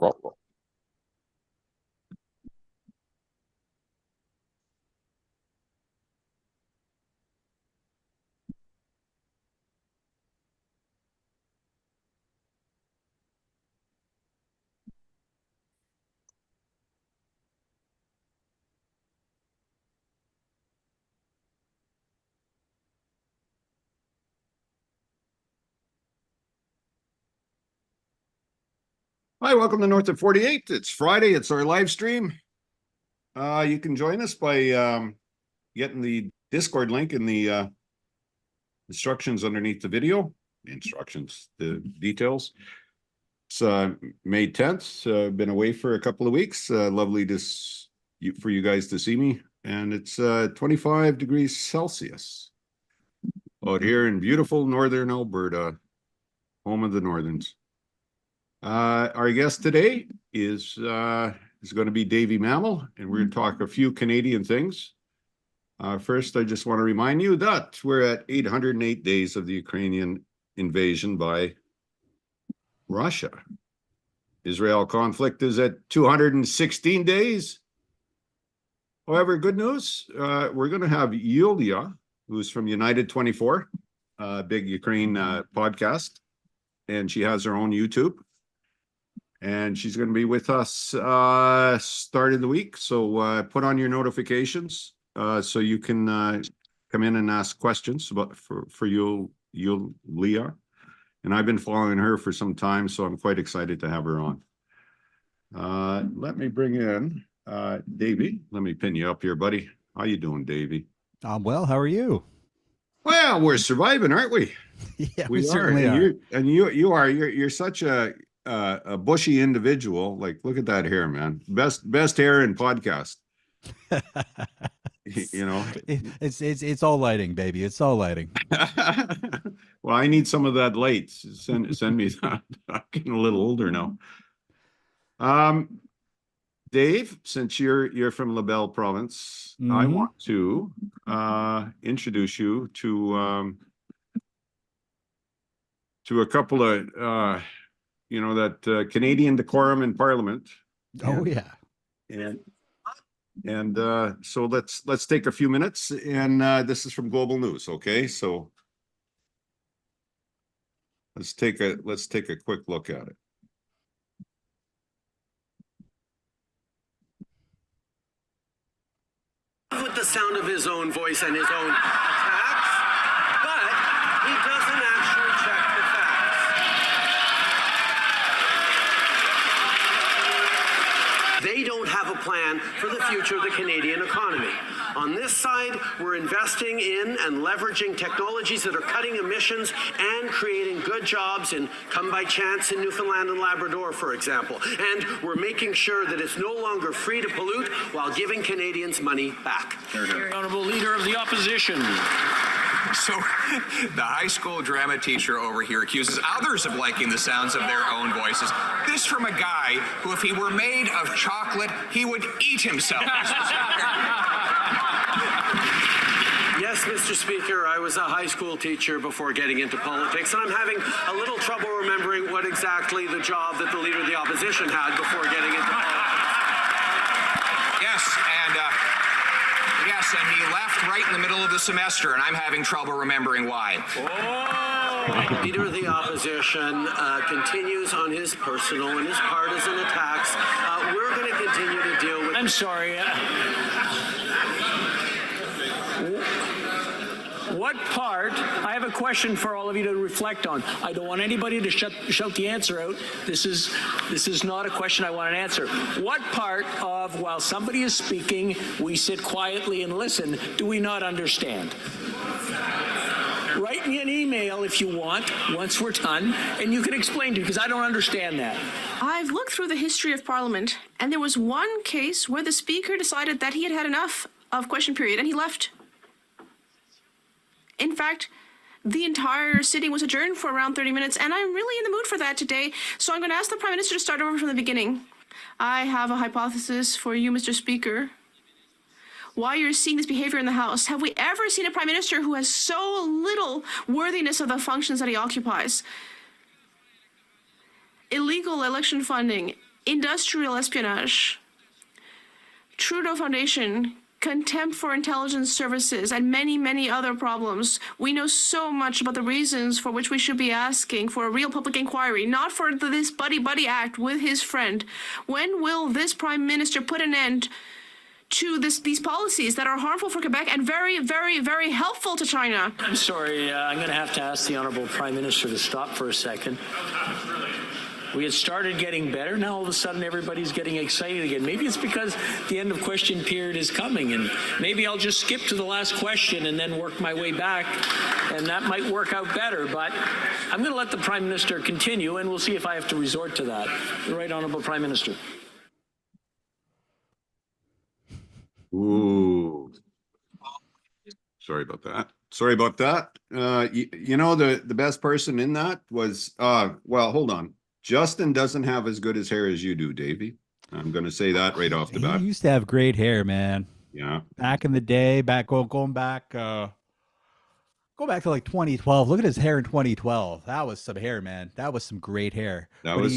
Roll. Hi, welcome to Nof48. It's Friday. It's our live stream. You can join us by getting the Discord link in the instructions underneath the video. The details. It's May 10th. Been away for a couple of weeks. Lovely for you guys to see me. And it's 25 degrees Celsius out here in beautiful northern Alberta, home of the Northerns. Our guest today is going to be Davey Mammal, and we're going to talk a few Canadian things. First, I just want to remind you that we're at 808 days of the Ukrainian invasion by Russia. Israel conflict is at 216 days. However, good news, we're going to have Yulia, who's from United 24, big Ukraine podcast, and she has her own YouTube. And she's going to be with us start of the week. So put on your notifications so you can come in and ask questions for you, Leah. And I've been following her for some time, so I'm quite excited to have her on. Let me bring in Davey. Let me pin you up here, buddy. How you doing, Davey? I'm well. How are you? Well, we're surviving, aren't we? Yeah, we certainly are. You're such a bushy individual. Like, look at that hair, man. Best hair in podcast. You know, it's all lighting, baby. It's all lighting. Well, I need some of that light. Send me that. I'm getting a little older now. Dave, since you're from LaBelle Province, I want to introduce you to a couple of that Canadian decorum in Parliament. Oh yeah. And so let's take a few minutes, and this is from Global News. Okay, so let's take a quick look at it. With the sound of his own voice and his own attacks, but he doesn't actually check the facts. They don't have a plan for the future of the Canadian economy. On this side, we're investing in and leveraging technologies that are cutting emissions and creating good jobs in Come By Chance in Newfoundland and Labrador, for example. And we're making sure that it's no longer free to pollute while giving Canadians money back. Honourable Leader of the Opposition. So, the high school drama teacher over here accuses others of liking the sounds of their own voices. This from a guy who, if he were made of chocolate, he would eat himself. Yes, Mr. Speaker, I was a high school teacher before getting into politics, and I'm having a little trouble remembering what exactly the job that the Leader of the Opposition had before getting into politics. Yes, and he left right in the middle of the semester, and I'm having trouble remembering why. Oh! Leader of the Opposition continues on his personal and his partisan attacks. We're going to continue to deal with... I'm sorry. What part, I have a question for all of you to reflect on. I don't want anybody to shout the answer out. This is not a question I want an answer. What part of, while somebody is speaking, we sit quietly and listen, do we not understand? Write me an email if you want, once we're done, and you can explain to me, because I don't understand that. I've looked through the history of Parliament, and there was one case where the Speaker decided that he had had enough of question period, and he left. In fact, the entire sitting was adjourned for around 30 minutes, and I'm really in the mood for that today, so I'm going to ask the Prime Minister to start over from the beginning. I have a hypothesis for you, Mr. Speaker. Why you're seeing this behavior in the House? Have we ever seen a Prime Minister who has so little worthiness of the functions that he occupies? Illegal election funding, industrial espionage, Trudeau Foundation, contempt for intelligence services, and many, many other problems. We know so much about the reasons for which we should be asking for a real public inquiry, not for this buddy-buddy act with his friend. When will this Prime Minister put an end to these policies that are harmful for Quebec and very, very, very helpful to China? I'm sorry, I'm going to have to ask the Honourable Prime Minister to stop for a second. We had started getting better. Now all of a sudden everybody's getting excited again. Maybe it's because the end of question period is coming, and maybe I'll just skip to the last question and then work my way back, and that might work out better. But I'm going to let the Prime Minister continue, and we'll see if I have to resort to that. The Right Honourable Prime Minister. Ooh. Sorry about that. Sorry about that. You know, the best person in that was, well, hold on. Justin doesn't have as good as hair as you do, Davey. I'm going to say that right off the bat. He used to have great hair, man. Yeah. Back in the day, going back to like 2012. Look at his hair in 2012. That was some hair, man. That was some great hair. That was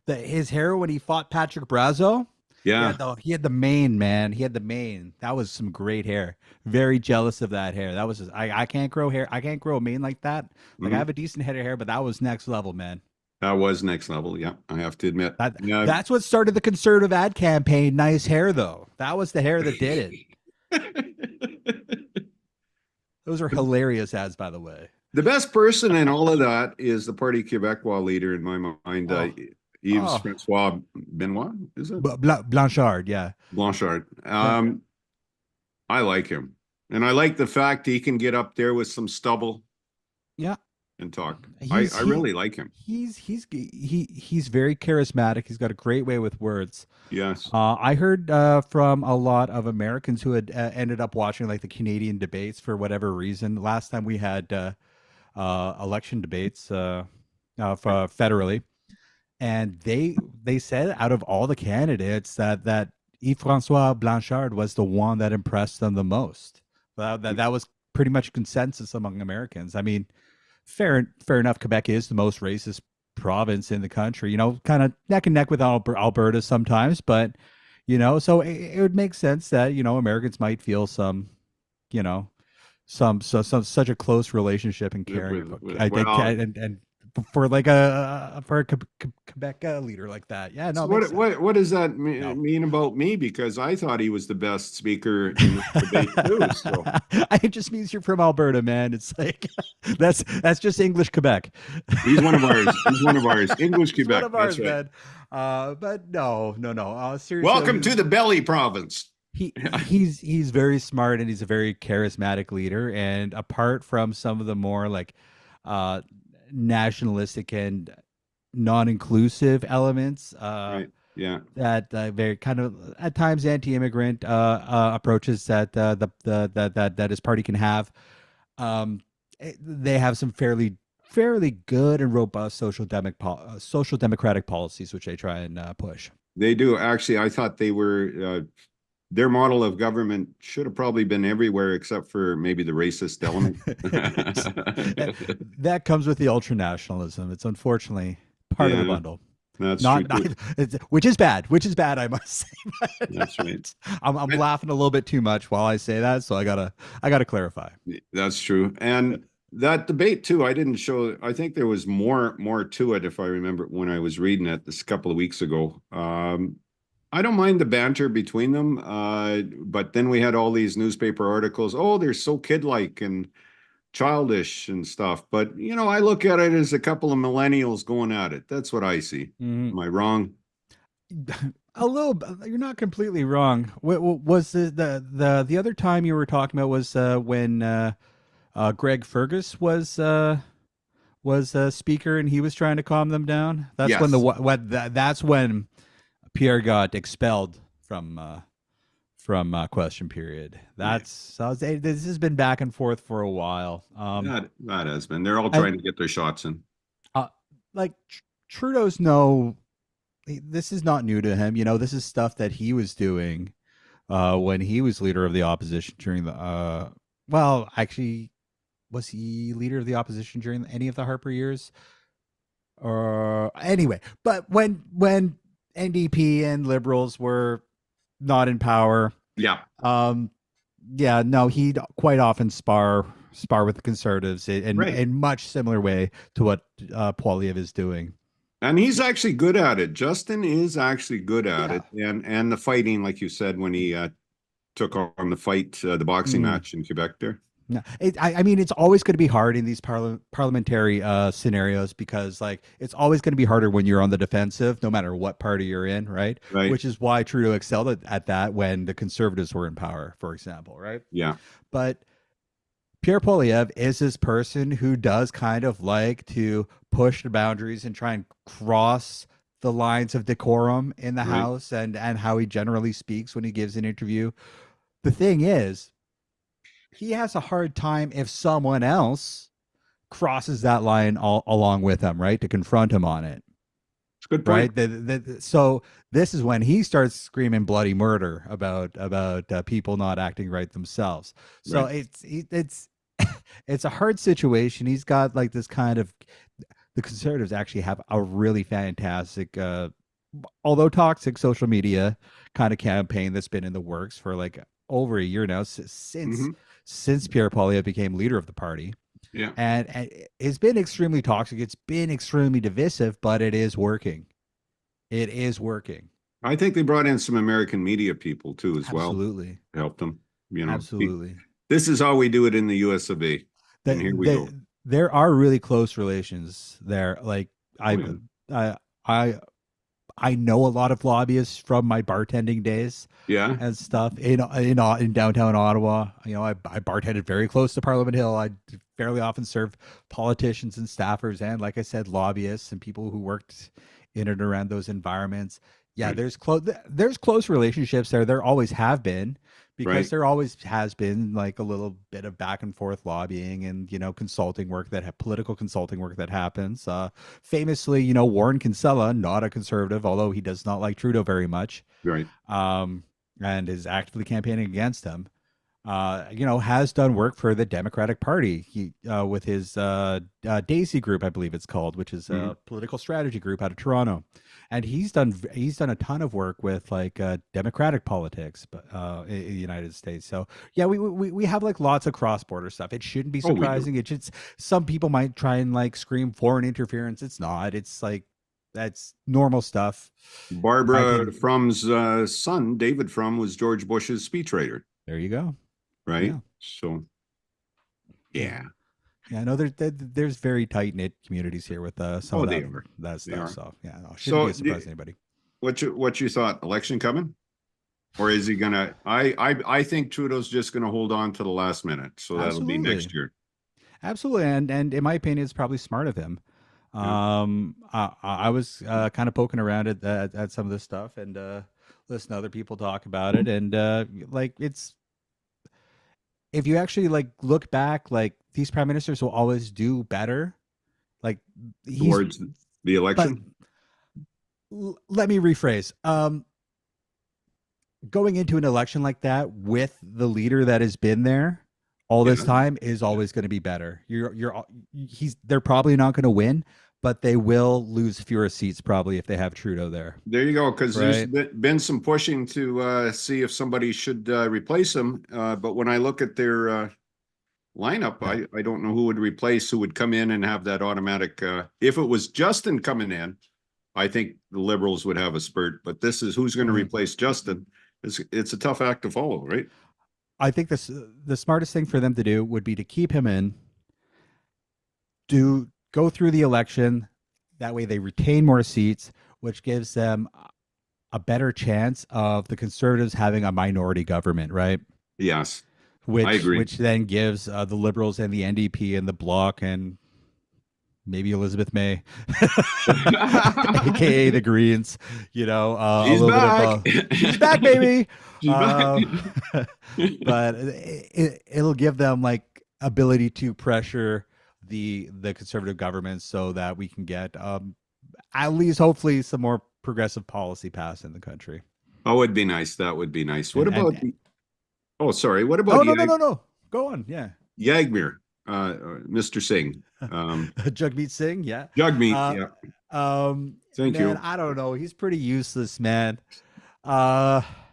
his hair when he fought Patrick Brazo. Yeah. He had the mane, man. He had the mane. That was some great hair. Very jealous of that hair. That was just, I can't grow hair. I can't grow a mane like that. Like I have a decent head of hair, but that was next level, man. That was next level. Yeah, I have to admit. That's what started the conservative ad campaign. Nice hair, though. That was the hair that did it. Those are hilarious ads, by the way. The best person in all of that is the Parti Québécois leader in my mind, Yves Francois Benoit, is it? Blanchard, yeah. Blanchard. I like him. And I like the fact he can get up there with some stubble. Yeah. And talk. I really like him. He's very charismatic. He's got a great way with words. Yes. I heard from a lot of Americans who had ended up watching like the Canadian debates for whatever reason. Last time we had election debates federally, and they said out of all the candidates that Yves-François Blanchard was the one that impressed them the most. That was pretty much consensus among Americans. I mean, fair enough. Quebec is the most racist province in the country, you know, kind of neck and neck with Alberta sometimes, but you know, so it would make sense that, you know, Americans might feel some, you know, some such a close relationship and caring and for like a Quebec leader like that. Yeah, no. So what does that mean about me? Because I thought he was the best speaker in the debate too. So it just means you're from Alberta, man. It's like that's just English Quebec. He's one of ours. He's one of ours. English Quebec. One of ours, that's right. Man. But no. Seriously. Welcome to the Belly Province. He's very smart and he's a very charismatic leader. And apart from some of the more like nationalistic and non-inclusive elements, right. Yeah, that very kind of at times anti-immigrant approaches that his party can have. They have some fairly good and robust social democratic policies, which they try and push. They do. Actually, I thought they were their model of government should have probably been everywhere except for maybe the racist element. That comes with the ultranationalism. It's unfortunately part of the bundle. That's true. Which is bad, I must say. That's right. I'm laughing a little bit too much while I say that, so I gotta clarify. That's true. And that debate too, I didn't show. I think there was more to it if I remember when I was reading it this couple of weeks ago. I don't mind the banter between them, but then we had all these newspaper articles. Oh, they're so kid-like and childish and stuff. But, you know, I look at it as a couple of millennials going at it. That's what I see. Am I wrong? A little. You're not completely wrong. What was the other time you were talking about was when Greg Fergus was speaker and he was trying to calm them down. That's yes. when that's when Pierre got expelled from question period. This has been back and forth for a while. That has been. They're all trying to get their shots in. Like Trudeau's this is not new to him. You know, this is stuff that he was doing when he was leader of the opposition during the well, actually, was he leader of the opposition during any of the Harper years? Or anyway, but when NDP and Liberals were not in power. Yeah. Yeah, no, he'd quite often spar with the Conservatives Right. in much similar way to what Poilievre is doing. And he's actually good at it. Justin is actually good at it. And the fighting, like you said, when he took on the fight, the boxing match in Quebec there. No, I mean, it's always going to be hard in these parliamentary scenarios because, like, it's always going to be harder when you're on the defensive, no matter what party you're in, right? Right. Which is why Trudeau excelled at that when the Conservatives were in power, for example, right? Yeah. But Pierre Poilievre is this person who does kind of like to push the boundaries and try and cross the lines of decorum in the House and how he generally speaks when he gives an interview. The thing is, he has a hard time if someone else crosses that line along with him, right? To confront him on it. It's a good point. Right. So this is when he starts screaming bloody murder about people not acting right themselves. So it's it's a hard situation. He's got like this kind of, the Conservatives actually have a really fantastic, although toxic, social media kind of campaign that's been in the works for like over a year now since Pierre Poilievre became leader of the party. Yeah. And it's been extremely toxic. It's been extremely divisive, but it is working. It is working. I think they brought in some American media people too, as well. Absolutely. Helped them, you know. Absolutely. This is how we do it in the US of A. And here we go. There are really close relations there. Like I know a lot of lobbyists from my bartending days. Yeah. And stuff in downtown Ottawa. You know, I bartended very close to Parliament Hill. I fairly often served politicians and staffers and, like I said, lobbyists and people who worked in and around those environments. Yeah, there's close relationships there. There always have been, because there always has been like a little bit of back and forth lobbying and, you know, consulting work political consulting work that happens. Famously, you know, Warren Kinsella, not a conservative, although he does not like Trudeau very much. Right. And is actively campaigning against him, you know, has done work for the Democratic Party. He with his Daisy group, I believe it's called, which is a political strategy group out of Toronto, and he's done a ton of work with like Democratic politics, but in the United States. So yeah, we have like lots of cross border stuff. It shouldn't be surprising. It's just, some people might try and like scream foreign interference. It's not. It's like, that's normal stuff. Barbara Frum's son, David Frum, was George Bush's speechwriter. There you go. Right. Yeah. So, yeah. Yeah, I know there's very tight knit communities here with some of that stuff. So yeah, no, shouldn't be a surprise to anybody. What you thought? Election coming, or is he gonna? I think Trudeau's just gonna hold on to the last minute, so that'll be next year. Absolutely, and in my opinion, it's probably smart of him. I was kind of poking around at some of this stuff and listen to other people talk about it, and like, it's, if you actually like look back, like, these prime ministers will always do better, like towards the election. Let me rephrase. Going into an election like that with the leader that has been there all this time is always going to be better. They're probably not going to win, but they will lose fewer seats probably if they have Trudeau there. There you go, because there's been some pushing to see if somebody should replace him. But when I look at their lineup, I don't know who would come in and have that automatic. If it was Justin coming in, I think the Liberals would have a spurt. But this is who's going to replace Justin. It's a tough act to follow, right? I think the smartest thing for them to do would be to keep him in, go through the election. That way they retain more seats, which gives them a better chance of the Conservatives having a minority government, right? Yes, I agree. Which then gives the Liberals and the NDP and the Bloc and maybe Elizabeth May, aka the Greens, you know, she's back. She's back, baby. She's back. But it'll give them like ability to pressure the Conservative government so that we can get at least hopefully some more progressive policy passed in the country. Oh, it'd be nice. That would be nice. What about sorry. What about no. Go on. Yeah. Yagmir, Mr. Singh. Jagmeet Singh, yeah. Jagmeet, Thank Man, you. I don't know. He's pretty useless, man.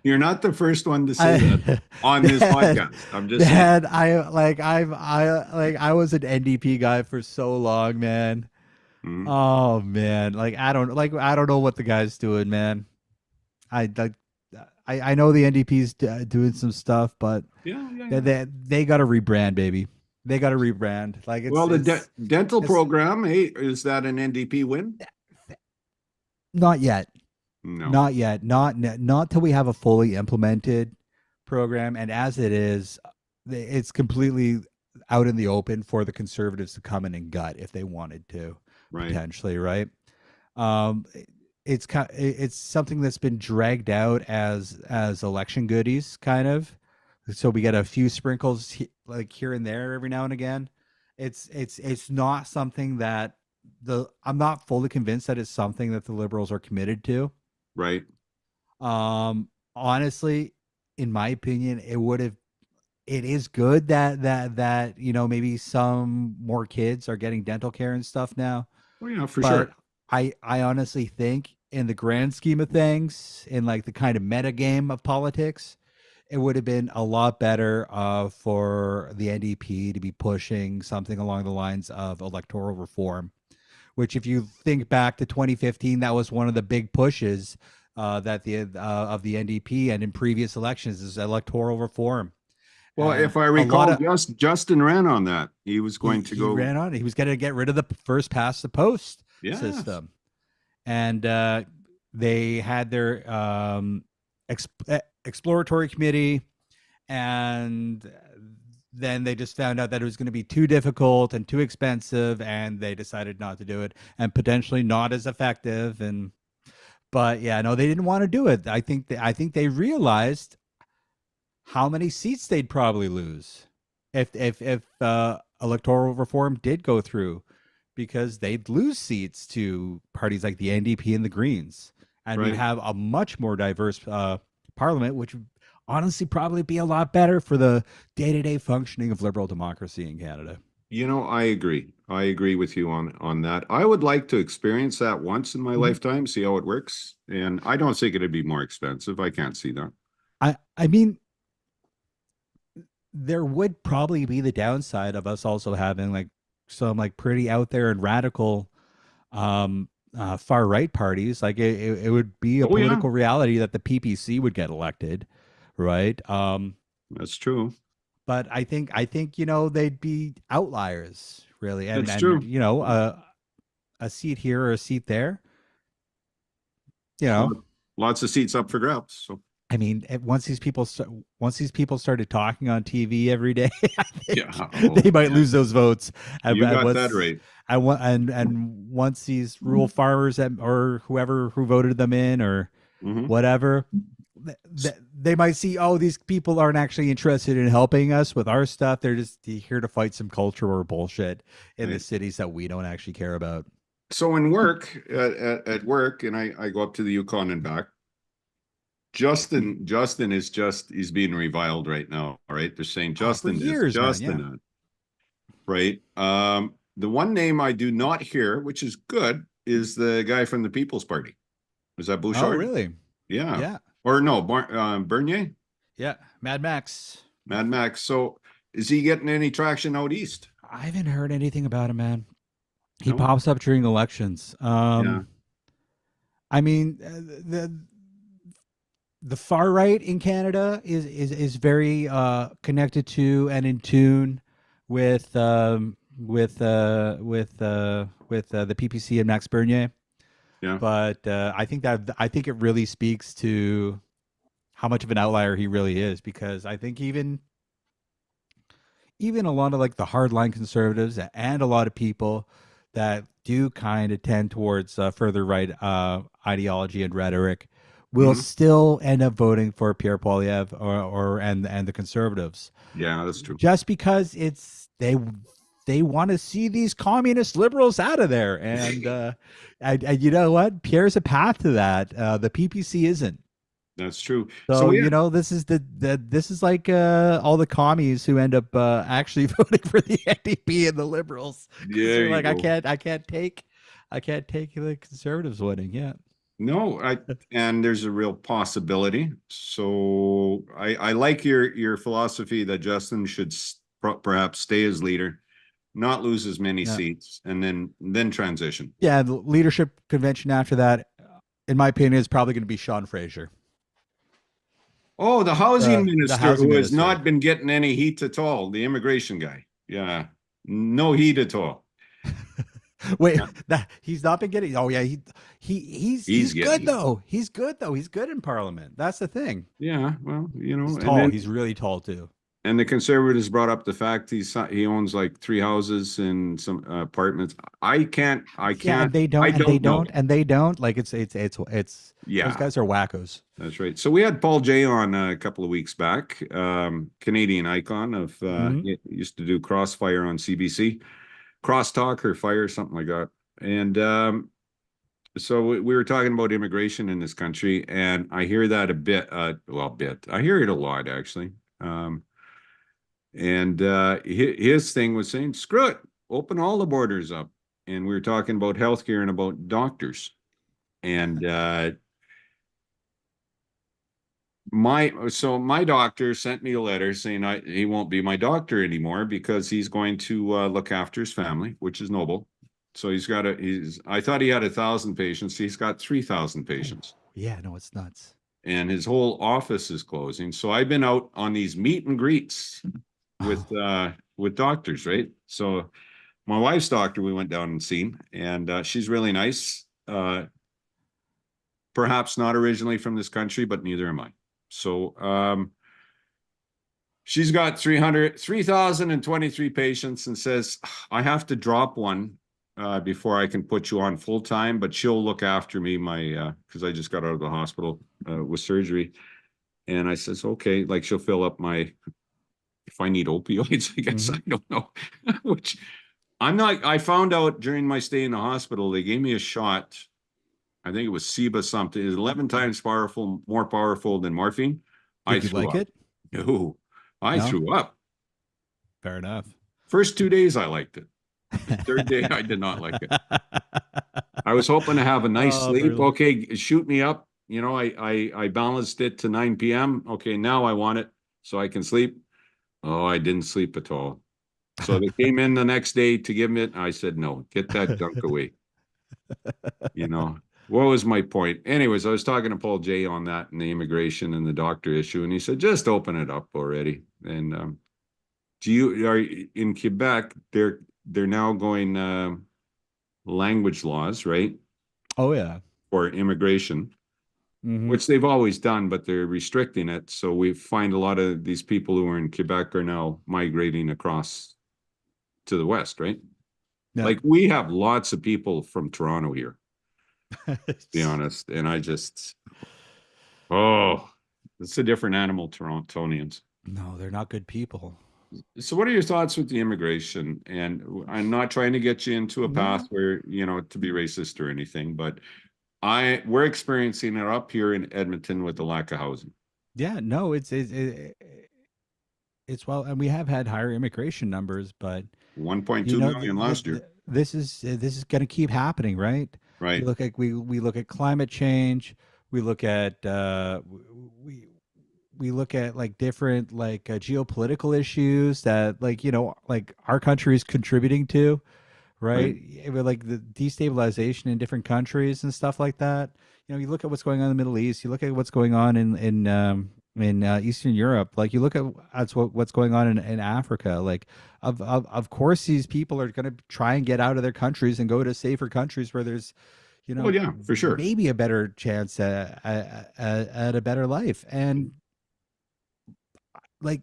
You're not the first one to say I, that on this man, podcast. I'm just saying. man, I was an NDP guy for so long, man. Mhm. Oh man, I don't know what the guy's doing, man. I like I know the NDP's doing some stuff, but Yeah, yeah, they yeah. they got to rebrand, baby. They got to rebrand. Like Well, the dental it's program, hey, is that an NDP win? not yet. No. Not yet. Not till we have a fully implemented program. And as it is, it's completely out in the open for the conservatives to come in and gut if they wanted to, Right. potentially, right? Um, it's something that's been dragged out as election goodies, kind of. So we get a few sprinkles like here and there every now and again. It's not something that I'm not fully convinced that it's something that the liberals are committed to. Right. Honestly, in my opinion, it is good that maybe some more kids are getting dental care and stuff now. Oh yeah, for But sure. I honestly think in the grand scheme of things, in like the kind of meta game of politics, it would have been a lot better for the NDP to be pushing something along the lines of electoral reform, which if you think back to 2015, that was one of the big pushes that of the NDP and in previous elections is electoral reform. Well, And if I a recall, lot of Justin ran on that. He was going to he go. ran on. He was going to get rid of the first past the post Yes. system, and they had their exploratory committee, and then they just found out that it was going to be too difficult and too expensive, and they decided not to do it, and potentially not as effective. But yeah, no, they didn't want to do it. I think they realized how many seats they'd probably lose if electoral reform did go through, because they'd lose seats to parties like the NDP and the Greens, and Right. we'd have a much more diverse parliament, which would honestly probably be a lot better for the day-to-day functioning of liberal democracy in Canada. You know, I agree. I agree with you on that. I would like to experience that once in my lifetime, see how it works. And I don't think it'd be more expensive. I can't see that. I mean, there would probably be the downside of us also having like some like pretty out there and radical far right parties. Like it would be a Oh, yeah. political reality that the PPC would get elected, right? That's true. But I think they'd be outliers, really, and That's true. a seat here or a seat there. Lots of seats up for grabs. So I mean, once these people started talking on TV every day, I think Yeah. they might lose those votes. you got that right. And once these rural farmers or whoever who voted them in or Mhm. whatever, they might see, oh, these people aren't actually interested in helping us with our stuff. They're just here to fight some culture or bullshit in the Right. cities that we don't actually care about. So in work, at work, and I go up to the Yukon and back. Justin he's being reviled right now. All right. They're saying Justin years, man, Justin. Right. The one name I do not hear, which is good, is the guy from the People's Party. Is that Bouchard? Oh, really? Yeah. Yeah. Or no, Bernier? Yeah. Mad Max. Mad Max. So is he getting any traction out east? I haven't heard anything about him, man. He No? pops up during elections. Yeah. I mean, the far right in Canada is very connected to and in tune with the PPC and Max Bernier. Yeah. But I think it really speaks to how much of an outlier he really is, because I think even a lot of like the hardline conservatives and a lot of people that do kind of tend towards further right ideology and rhetoric will still end up voting for Pierre Poilievre and the conservatives. Yeah, that's true. Just because they want to see these communist liberals out of there. And you know what? Pierre's a path to that. The PPC isn't. That's true. So, yeah. this is like all the commies who end up actually voting for the NDP and the liberals. 'Cause There they're you like, go. I can't take I can't take the Conservatives winning. Yeah. No, and there's a real possibility. So I like your philosophy that Justin should perhaps stay as leader, not lose as many Yeah. seats, and then transition. Yeah. The leadership convention after that, in my opinion, is probably going to be Sean Fraser. Oh, the housing minister housing who has minister. not been getting any heat at all, the immigration guy. Yeah, no heat at all. Wait, that he's not been getting. Oh yeah, he's getting good heat. though. He's good though. He's good in Parliament. That's the thing. Yeah, well, you know, He's and tall. then- He's really tall too. And the Conservatives brought up the fact he owns like 3 houses and some apartments. I can't. Yeah, and they don't. I And don't they know. don't. And they don't. Like it's. Yeah. Those guys are wackos. That's right. So we had Paul Jay on a couple of weeks back, Canadian icon of he used to do Crossfire on CBC, Crosstalk or Fire, something like that. And so we were talking about immigration in this country, and I hear that a bit. I hear it a lot actually. And his thing was saying, "Screw it, open all the borders up." And we were talking about healthcare and about doctors, and my doctor sent me a letter saying he won't be my doctor anymore because he's going to look after his family, which is noble. So I thought he had 1,000 patients. He's got 3,000 patients. Yeah, no, it's nuts. And his whole office is closing. So I've been out on these meet and greets with doctors, right? So my wife's doctor, we went down and seen, and she's really nice. Perhaps not originally from this country, but neither am I. So she's got 3,023 patients and says, I have to drop one before I can put you on full time, but she'll look after me because I just got out of the hospital with surgery. And I says, okay, like she'll fill up if I need opioids, I guess, I don't know, which I found out during my stay in the hospital, they gave me a shot. I think it was Seba something. It's 11 times more powerful than morphine. Did you like it? No, I threw up. Fair enough. First 2 days, I liked it. The third day, I did not like it. I was hoping to have a nice sleep. Okay, shoot me up. You know, I balanced it to 9 p.m. Okay, now I want it so I can sleep. Oh, I didn't sleep at all. So they came in the next day to give me it. I said, no, get that junk away. You know, what was my point? Anyways, I was talking to Paul Jay on that and the immigration and the doctor issue. And he said, just open it up already. And are in Quebec, they're now going language laws, right? Oh, yeah. For immigration. Which they've always done, but they're restricting it. So we find a lot of these people who are in Quebec are now migrating across to the West, right? Yeah. Like we have lots of people from Toronto here, to be honest. And it's a different animal, Torontonians. No, they're not good people. So what are your thoughts with the immigration? And I'm not trying to get you into a path where, you know, to be racist or anything, but we're experiencing it up here in Edmonton with the lack of housing. Yeah, no, it's well, and we have had higher immigration numbers, but 1.2 million last year. This is going to keep happening, right? Right. We look at climate change. We look at we look at like different like geopolitical issues that like like our country is contributing to. Right. With like the destabilization in different countries and stuff like that. You know, you look at what's going on in the Middle East. You look at what's going on in Eastern Europe. Like you look at what's going on in Africa. Like of course these people are going to try and get out of their countries and go to safer countries where there's, you know, well, yeah, for sure, maybe a better chance at a better life. And like,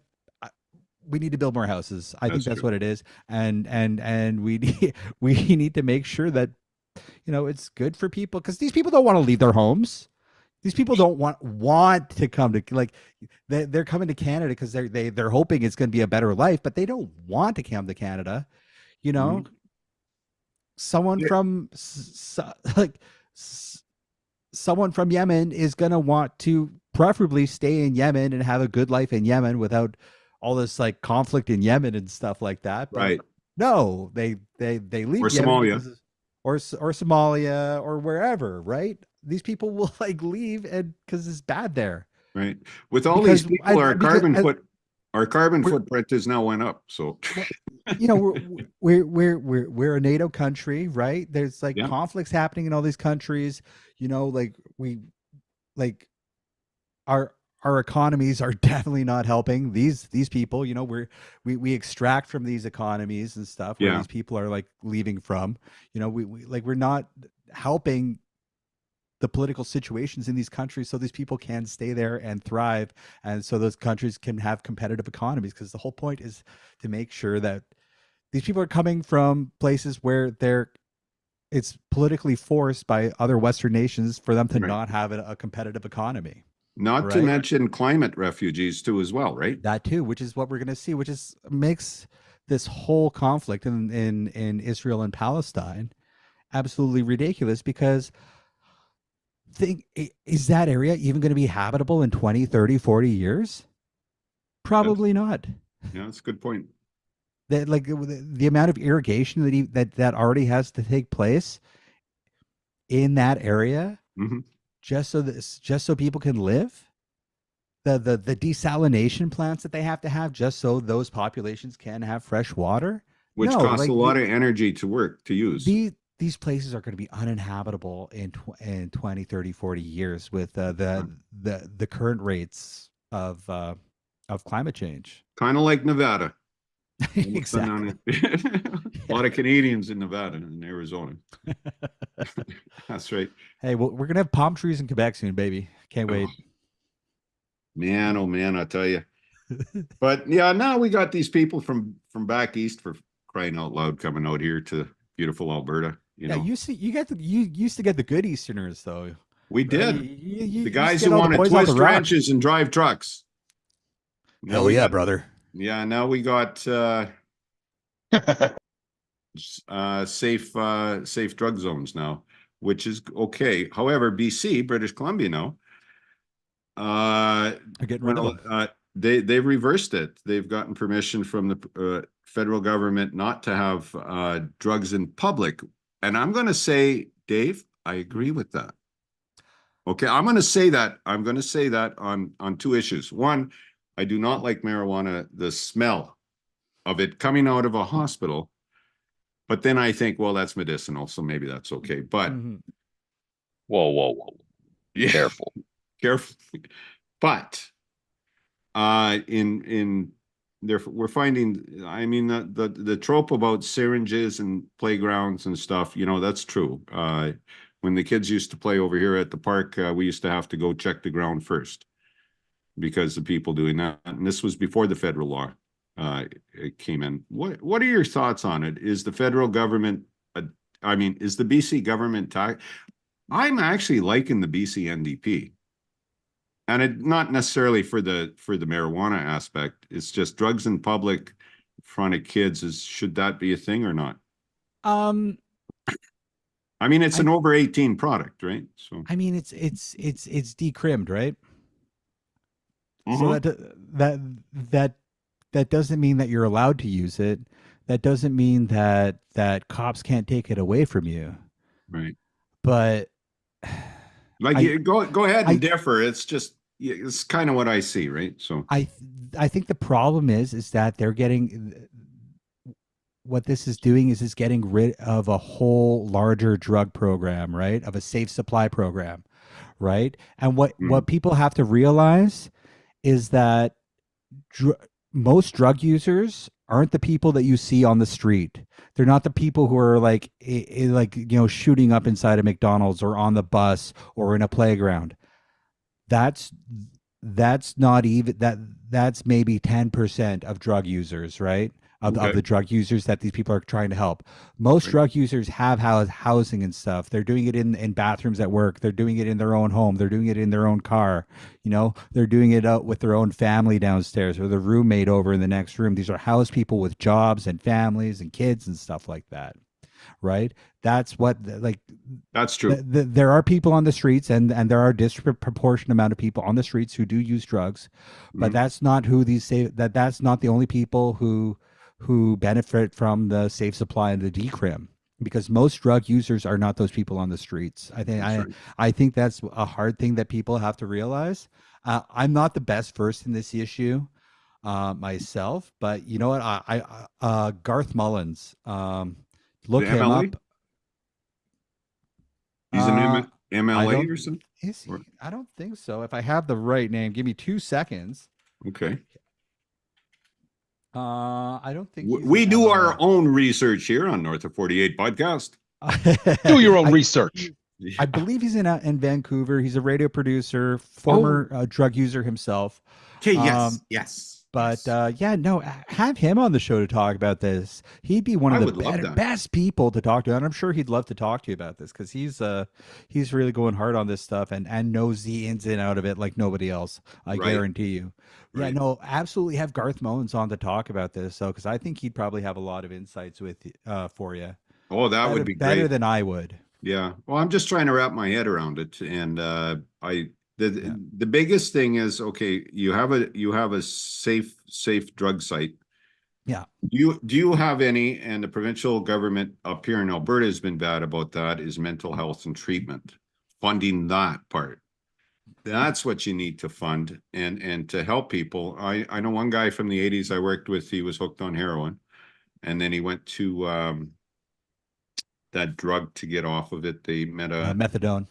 we need to build more houses. I think that's what it is. And we need to make sure that, you know, it's good for people, because these people don't want to leave their homes. These people don't want to come to, like, they're coming to Canada because they're hoping it's going to be a better life, but they don't want to come to Canada. You know, someone from someone from Yemen is going to want to preferably stay in Yemen and have a good life in Yemen without all this like conflict in Yemen and stuff like that. But right. No, they leave or Yemen Somalia. or Somalia or wherever, right? These people will like leave and because it's bad there. Right. With all these Because people, our carbon we're- footprint has now went up. So well, you know, we're a NATO country, right? There's like yeah, conflicts happening in all these countries. You know, like like our economies are definitely not helping these people. You know, we extract from these economies and stuff where yeah. these people are like leaving from. You know, we like we're not helping the political situations in these countries so these people can stay there and thrive, and so those countries can have competitive economies, because the whole point is to make sure that these people are coming from places where it's politically forced by other Western nations for them to Right. not have a competitive economy. Not to Right. mention climate refugees too, as well, right? That too, which is what we're going to see, which is makes this whole conflict in Israel and Palestine absolutely ridiculous, because is that area even going to be habitable in 20, 30, 40 years? Probably not. Yeah, that's a good point. That like the amount of irrigation that already has to take place in that area Mhm. just so people can live. The desalination plants that they have to have just so those populations can have fresh water. Which No, costs like a lot of energy to use. these places are going to be uninhabitable in 20, 30, 40 years with the current rates of climate change. Kind of like Nevada. Almost been Exactly. on it. A lot of Canadians in Nevada and Arizona. That's right. Hey, well, we're gonna have palm trees in Quebec soon, baby. Can't wait. Man, oh man, I tell you. But yeah, now we got these people from back east, for crying out loud, coming out here to beautiful Alberta. You Yeah, know, you used to get the good Easterners though. we Right? did. You The used to guys get who all the want to boys off the twist rock. wrenches and drive trucks. Now Hell we yeah, got- brother. Yeah, now we got safe drug zones now, which is okay. However, BC, British Columbia now, They're getting rid of them. they've reversed it. They've gotten permission from the federal government not to have drugs in public. And I'm going to say, Dave, I agree with that. Okay, I'm going to say that. I'm going to say that on two issues. One, I do not like marijuana, the smell of it coming out of a hospital. But then I think, well, that's medicinal, so maybe that's okay. But Mhm. Whoa. yeah, Careful. careful. But in there, we're finding, I mean, the trope about syringes and playgrounds and stuff, you know, that's true. When the kids used to play over here at the park, we used to have to go check the ground first because the people doing that, and this was before the federal law it came in. What are your thoughts on it? Is the federal government, I mean, is the BC government I'm actually liking the BC NDP. And it not necessarily for the marijuana aspect. It's just drugs in public in front of kids. Should that be a thing or not? I mean, it's an over 18 product, right? So I mean, it's decrimmed, right? So Mhm. that doesn't mean that you're allowed to use it. That doesn't mean that cops can't take it away from you. Right. But Like, go ahead I- and differ. It's just, it's kind of what I see, right? So I think the problem is that they're getting what this is doing is getting rid of a whole larger drug program, right? Of a safe supply program, right? And what people have to realize is that most drug users aren't the people that you see on the street. They're not the people who are like shooting up inside a McDonald's or on the bus or in a playground. That's not even that's maybe 10% of drug users, right? Of the drug users that these people are trying to help. Most drug users have housing and stuff. They're doing it in bathrooms at work. They're doing it in their own home. They're doing it in their own car. You know, they're doing it out with their own family downstairs or their roommate over in the next room. These are house people with jobs and families and kids and stuff like that. Right? That's what that's true. There are people on the streets, and there are a disproportionate amount of people on the streets who do use drugs, but that's not who that's not the only people who benefit from the safe supply and the decrim. because most drug users are not those people on the streets. I think That's right. I think that's a hard thing that people have to realize. I'm not the best versed in this issue myself, but you know what? Garth Mullins, The look him MLA? up. He's an I MLA don't or something? is he? Or- I don't think so. If I have the right name, give me 2 seconds. Okay. I don't think We he's an do our MLA. own research here on North of 48 podcast. Do your own I- research. I believe he's in Vancouver. He's a radio producer, former drug user himself. Okay, Um, yes. But yes. yeah, no, have him on the show to talk about this. He'd be one I of the would love that. best people to talk to, and I'm sure he'd love to talk to you about this because he's really going hard on this stuff and knows the ins and out of it like nobody else. I Right. guarantee you. Yeah, Right. no, absolutely have Garth Mullins on to talk about this. So because I think he'd probably have a lot of insights with for you. Oh, that would be better great. than I would. Yeah. Well, I'm just trying to wrap my head around it. And the biggest thing is, okay, you have a safe drug site. Yeah. Do you have any, and the provincial government up here in Alberta has been bad about that, is mental health and treatment, funding that part. That's what you need to fund and to help people. I know one guy from the 80s I worked with, he was hooked on heroin, and then he went to that drug to get off of it. They met Methadone.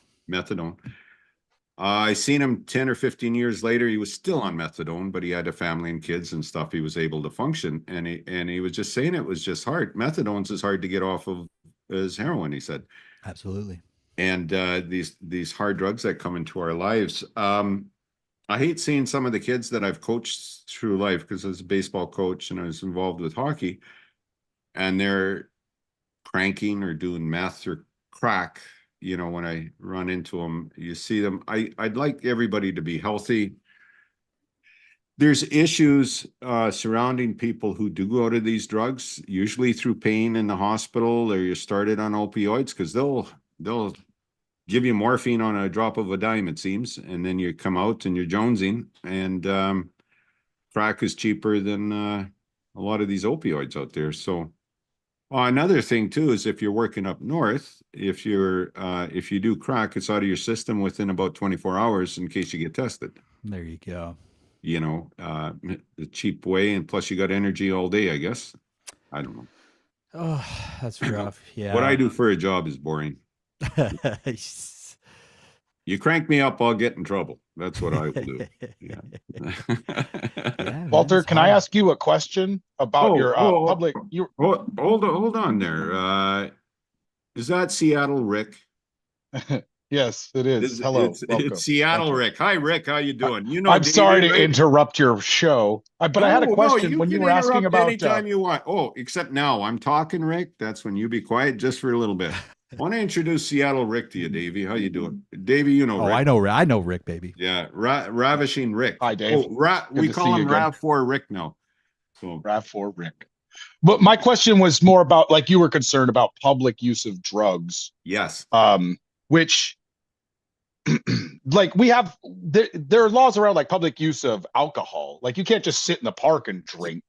I seen him 10 or 15 years later. He was still on methadone, but he had a family and kids and stuff. He was able to function, and he was just saying it was just hard. Methadone's as hard to get off of as heroin, he said. Absolutely. And these hard drugs that come into our lives. I hate seeing some of the kids that I've coached through life, because I was a baseball coach and I was involved with hockey, and they're cranking or doing meth or crack. You know, when I run into them, you see them. I'd like everybody to be healthy. There's issues surrounding people who do go to these drugs, usually through pain in the hospital, or you're started on opioids, because they'll give you morphine on a drop of a dime, it seems, and then you come out and you're jonesing. And crack is cheaper than a lot of these opioids out there. So another thing too is, if you're working up north, if you do crack, it's out of your system within about 24 hours in case you get tested. There you go. You know, the cheap way, and plus you got energy all day, I guess. I don't know. Oh, that's rough. Yeah. What I do for a job is boring. You crank me up, I'll get in trouble. That's what I will do. Yeah. Yeah, Walter, man, it's can I hard. ask you a question about your public? Hold on there. Is that Seattle Rick? Yes, it is. Hello, welcome. It's Seattle Thank you. Rick. Hi, Rick. How you doing? You know, I'm Davey, sorry to right? interrupt your show, but I had a question when you can were asking interrupt about. anytime you want. Oh, except now I'm talking, Rick. That's when you be quiet just for a little bit. I want to introduce Seattle Rick to you, Davey. How you doing, Davey? You know, Oh, Rick. I know Rick, baby. Yeah, ravishing Rick. Hi, Dave. Oh, we to call see you him again. Rav4 Rick now. So RAV4 Rick. But my question was more about, like, you were concerned about public use of drugs, yes, which like we have there are laws around like public use of alcohol. Like you can't just sit in the park and drink,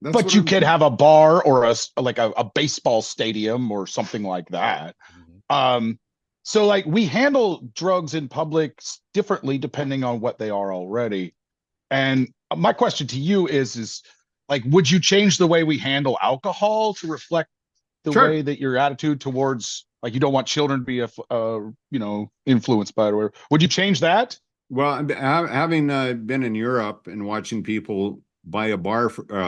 that's but what you I'm- can have a bar or a baseball stadium or something like that. So like we handle drugs in public differently depending on what they are already. And my question to you is like, would you change the way we handle alcohol to reflect the Sure. way that your attitude towards, like, you don't want children to be influenced by it, or would you change that? Well, having been in Europe and watching people buy a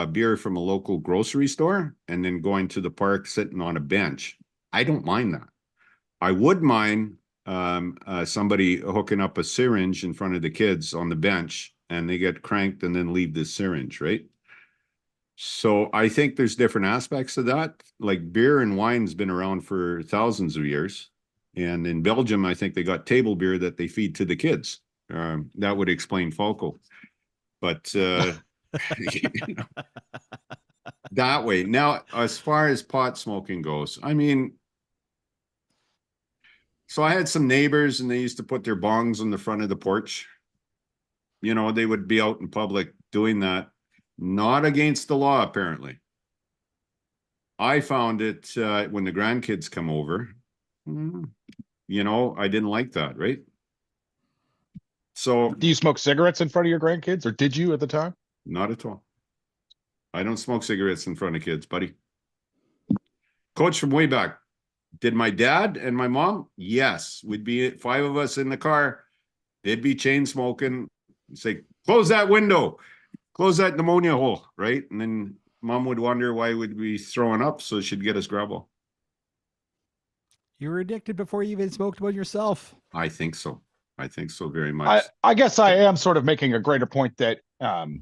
beer from a local grocery store and then going to the park sitting on a bench, I don't mind that. I would mind somebody hooking up a syringe in front of the kids on the bench and they get cranked and then leave the syringe, right? So I think there's different aspects of that. Like beer and wine's been around for thousands of years. And in Belgium, I think they got table beer that they feed to the kids. That would explain Falco. But that way. Now, as far as pot smoking goes, I mean, so I had some neighbors and they used to put their bongs on the front of the porch. You know, they would be out in public doing that. Not against the law, apparently. I found it when the grandkids come over. You know, I didn't like that, right? So Do you smoke cigarettes in front of your grandkids, or did you at the time? not at all. I don't smoke cigarettes in front of kids, buddy. Coach from way back. Did my dad and my mom? Yes. We'd be 5 of us in the car. They'd be chain smoking. Say, close that window, close that pneumonia hole, right? And then mom would wonder why we'd be throwing up, so she'd get us grubble. You were addicted before you even smoked one yourself. I think so. I think so very much. I guess I am sort of making a greater point that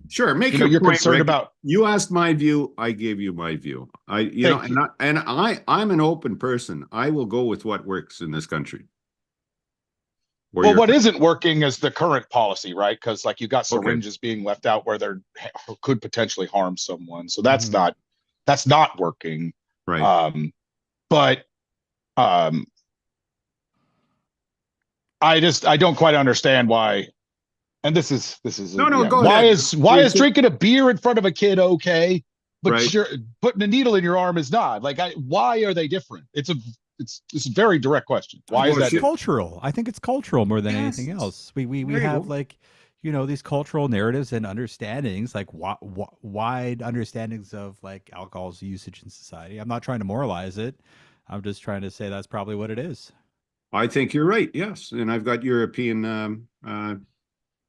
sure, make you're point, concerned Rick. about. You asked my view, I gave you my view. I'm an open person. I will go with what works in this country. Well, what isn't working is the current policy, right? Because like you got syringes being left out where they're could potentially harm someone. So that's not working. Right. I don't quite understand why. And this is No, go why ahead. Why is drinking a beer in front of a kid okay, but Right. putting a needle in your arm is not? Like, why are they different? It's a very direct question. Why is that different? Cultural? I think it's cultural more than Yes. anything else. We There you have go. like, you know, these cultural narratives and understandings, like wide understandings of like alcohol's usage in society. I'm not trying to moralize it. I'm just trying to say that's probably what it is. I think you're right. Yes. And I've got European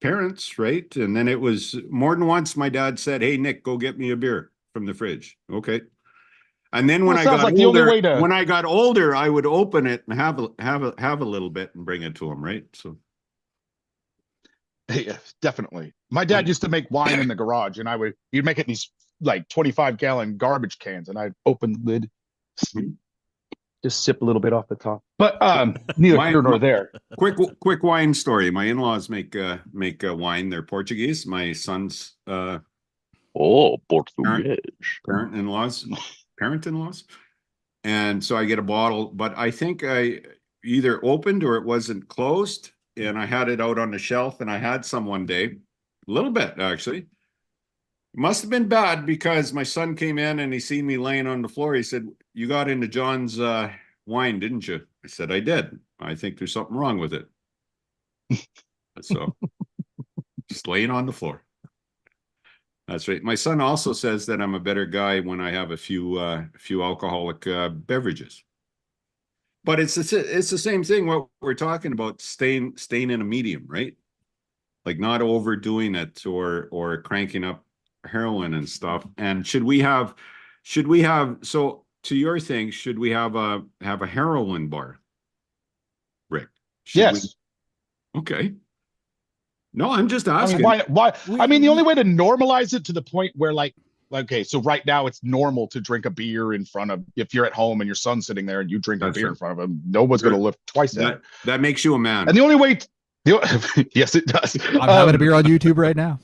parents, right? And then it was more than once my dad said, "Hey, Nick, go get me a beer from the fridge." Okay. And then when Well, it I sounds got like the only older, way to- when I got older, I would open it and have a little bit and bring it to him, right? So Yeah, definitely. My dad used to make wine in the garage, and he'd make it in these like 25-gallon garbage cans, and I'd open the lid, just sip a little bit off the top. But neither here nor there. quick wine story. My in-laws make wine. They're Portuguese. My son's Portuguese. parent-in-laws. And so I get a bottle, but I think I either opened or it wasn't closed, and I had it out on the shelf, and I had some one day, a little bit actually. It must have been bad because my son came in and he seen me laying on the floor. He said, "You got into John's wine, didn't you?" I said, "I did. I think there's something wrong with it." So just laying on the floor. That's right. My son also says that I'm a better guy when I have a few alcoholic beverages. But it's the same thing. What we're talking about, staying in a medium, right? Like not overdoing it or cranking up heroin and stuff. And should we have? So to your thing, should we have a heroin bar, Rick? Yes. Okay. No, I'm just I asking. mean, why? I mean, the only way to normalize it to the point where, like, okay, so right now it's normal to drink a beer in front of, if you're at home and your son's sitting there and you drink a beer in front of him, no one's going to lift twice at it. That makes you a man. And the only way, yes, it does. I'm having a beer on YouTube right now.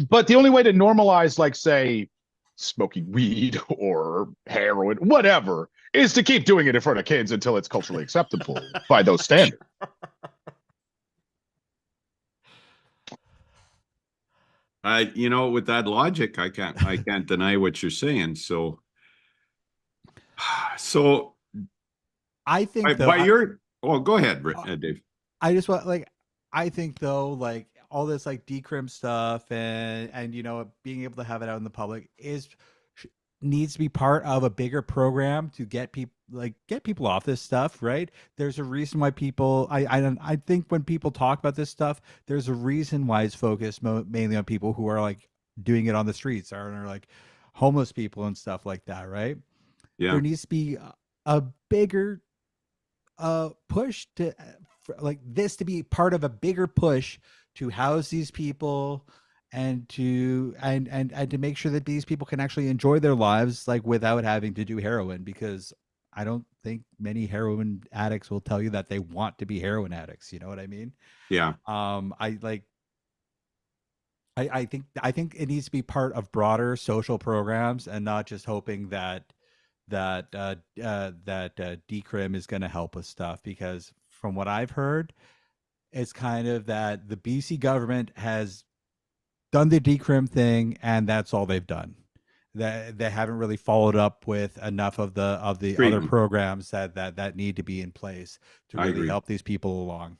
But the only way to normalize, like, say, smoking weed or heroin, whatever, is to keep doing it in front of kids until it's culturally acceptable by those standards. With that logic, I can't deny what you're saying. So I think go ahead, Dave. I just want I think though, like all this like decrim stuff and being able to have it out in the public needs to be part of a bigger program to get people off this stuff, right? There's a reason why people I think when people talk about this stuff, there's a reason why it's focused mainly on people who are like doing it on the streets or like homeless people and stuff like that, right? Yeah. There needs to be a bigger push to like this to be part of a bigger push to house these people and to make sure that these people can actually enjoy their lives like without having to do heroin, because I don't think many heroin addicts will tell you that they want to be heroin addicts. You know what I mean? Yeah. I think it needs to be part of broader social programs and not just hoping that decrim is going to help with stuff, because from what I've heard, it's kind of that the BC government has done the decrim thing, and that's all they've done. They haven't really followed up with enough of the other Treatment. programs that need to be in place to I really agree. help these people along.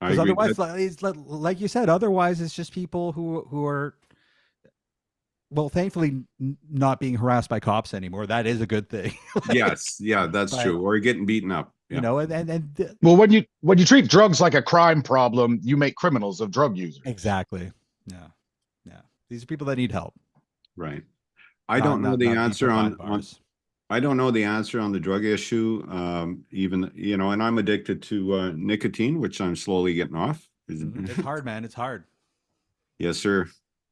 I Because agree. otherwise, like you said, otherwise it's just people who are, well, thankfully not being harassed by cops anymore. That is a good thing. Like, Yes, yeah, that's but, true. Or getting beaten up. you Yeah. know, and Well, when you treat drugs like a crime problem, you make criminals of drug users. exactly. Yeah. These are people that need help. Right. I don't know not the to be answer put on behind bars. I don't know the answer on the drug issue. Even, you know, and I'm addicted to nicotine, which I'm slowly getting off. It's hard, man. It's hard. Yes, sir.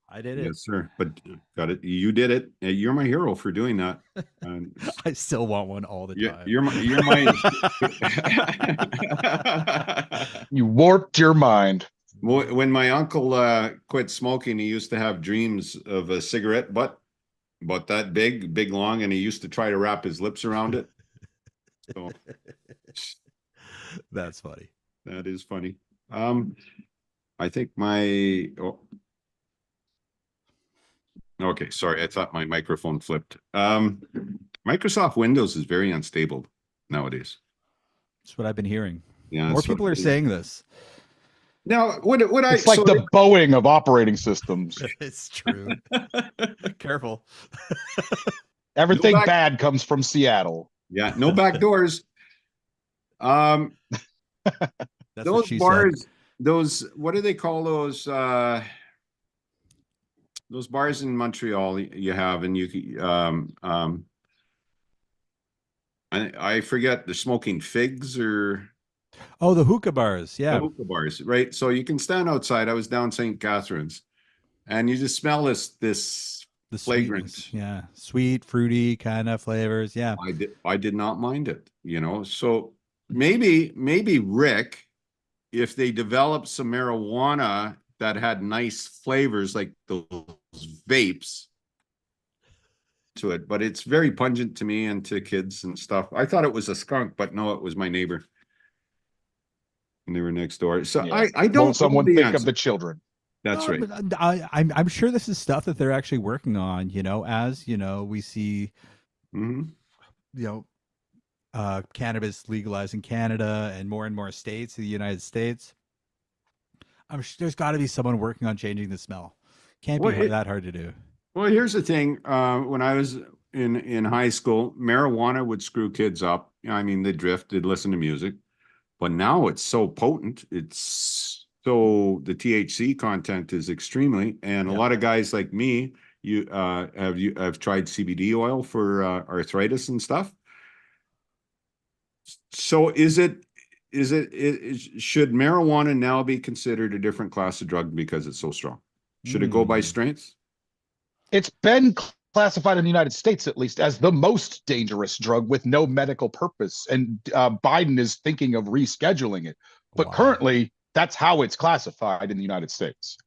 I did it. Yes, sir. But got it. You did it. You're my hero for doing that. I still want one all the time. You're my. You warped your mind. When my uncle quit smoking, he used to have dreams of a cigarette butt, but that big, long, and he used to try to wrap his lips around it. So That's funny. that is funny. I think my okay, sorry, I thought my microphone flipped. Microsoft Windows is very unstable nowadays. That's what I've been hearing. Yeah, More so- people are saying this. Now, what I It's like so the Boeing of operating systems. It's true. Careful. Everything back- bad comes from Seattle. yeah, no back doors. That's what Those she bars, said. those, what do they call those bars in Montreal you have, and I forget, the smoking figs or Oh, the hookah bars. Yeah. the hookah bars, right? So you can stand outside. I was down St. Catharines, and you just smell this The flagrant. sweetness. Yeah. Sweet, fruity kind of flavors. Yeah. I did not mind it, you know. So maybe Rick, if they developed some marijuana that had nice flavors like those vapes to it, but it's very pungent to me and to kids and stuff. I thought it was a skunk, but no, it was my neighbor. And they were next door. So Yeah. I don't Won't someone know the think answer. of the children? That's No, right. but I'm sure this is stuff that they're actually working on, you know, as, you know, we see, Mhm. you know, cannabis legalized in Canada and more states in the United States. I'm sure there's got to be someone working on changing the smell. Can't Well, be that hard to do. Well, here's the thing. When I was in high school, marijuana would screw kids up. I mean, they'd drift, they'd listen to music. But now it's so potent. It's so the THC content is extremely, and a lot of guys like me, I've tried CBD oil for arthritis and stuff. So should marijuana now be considered a different class of drug because it's so strong? Should it go by strength? It's been classified in the United States, at least, as the most dangerous drug with no medical purpose. And Biden is thinking of rescheduling it. But Wow. currently, that's how it's classified in the United States.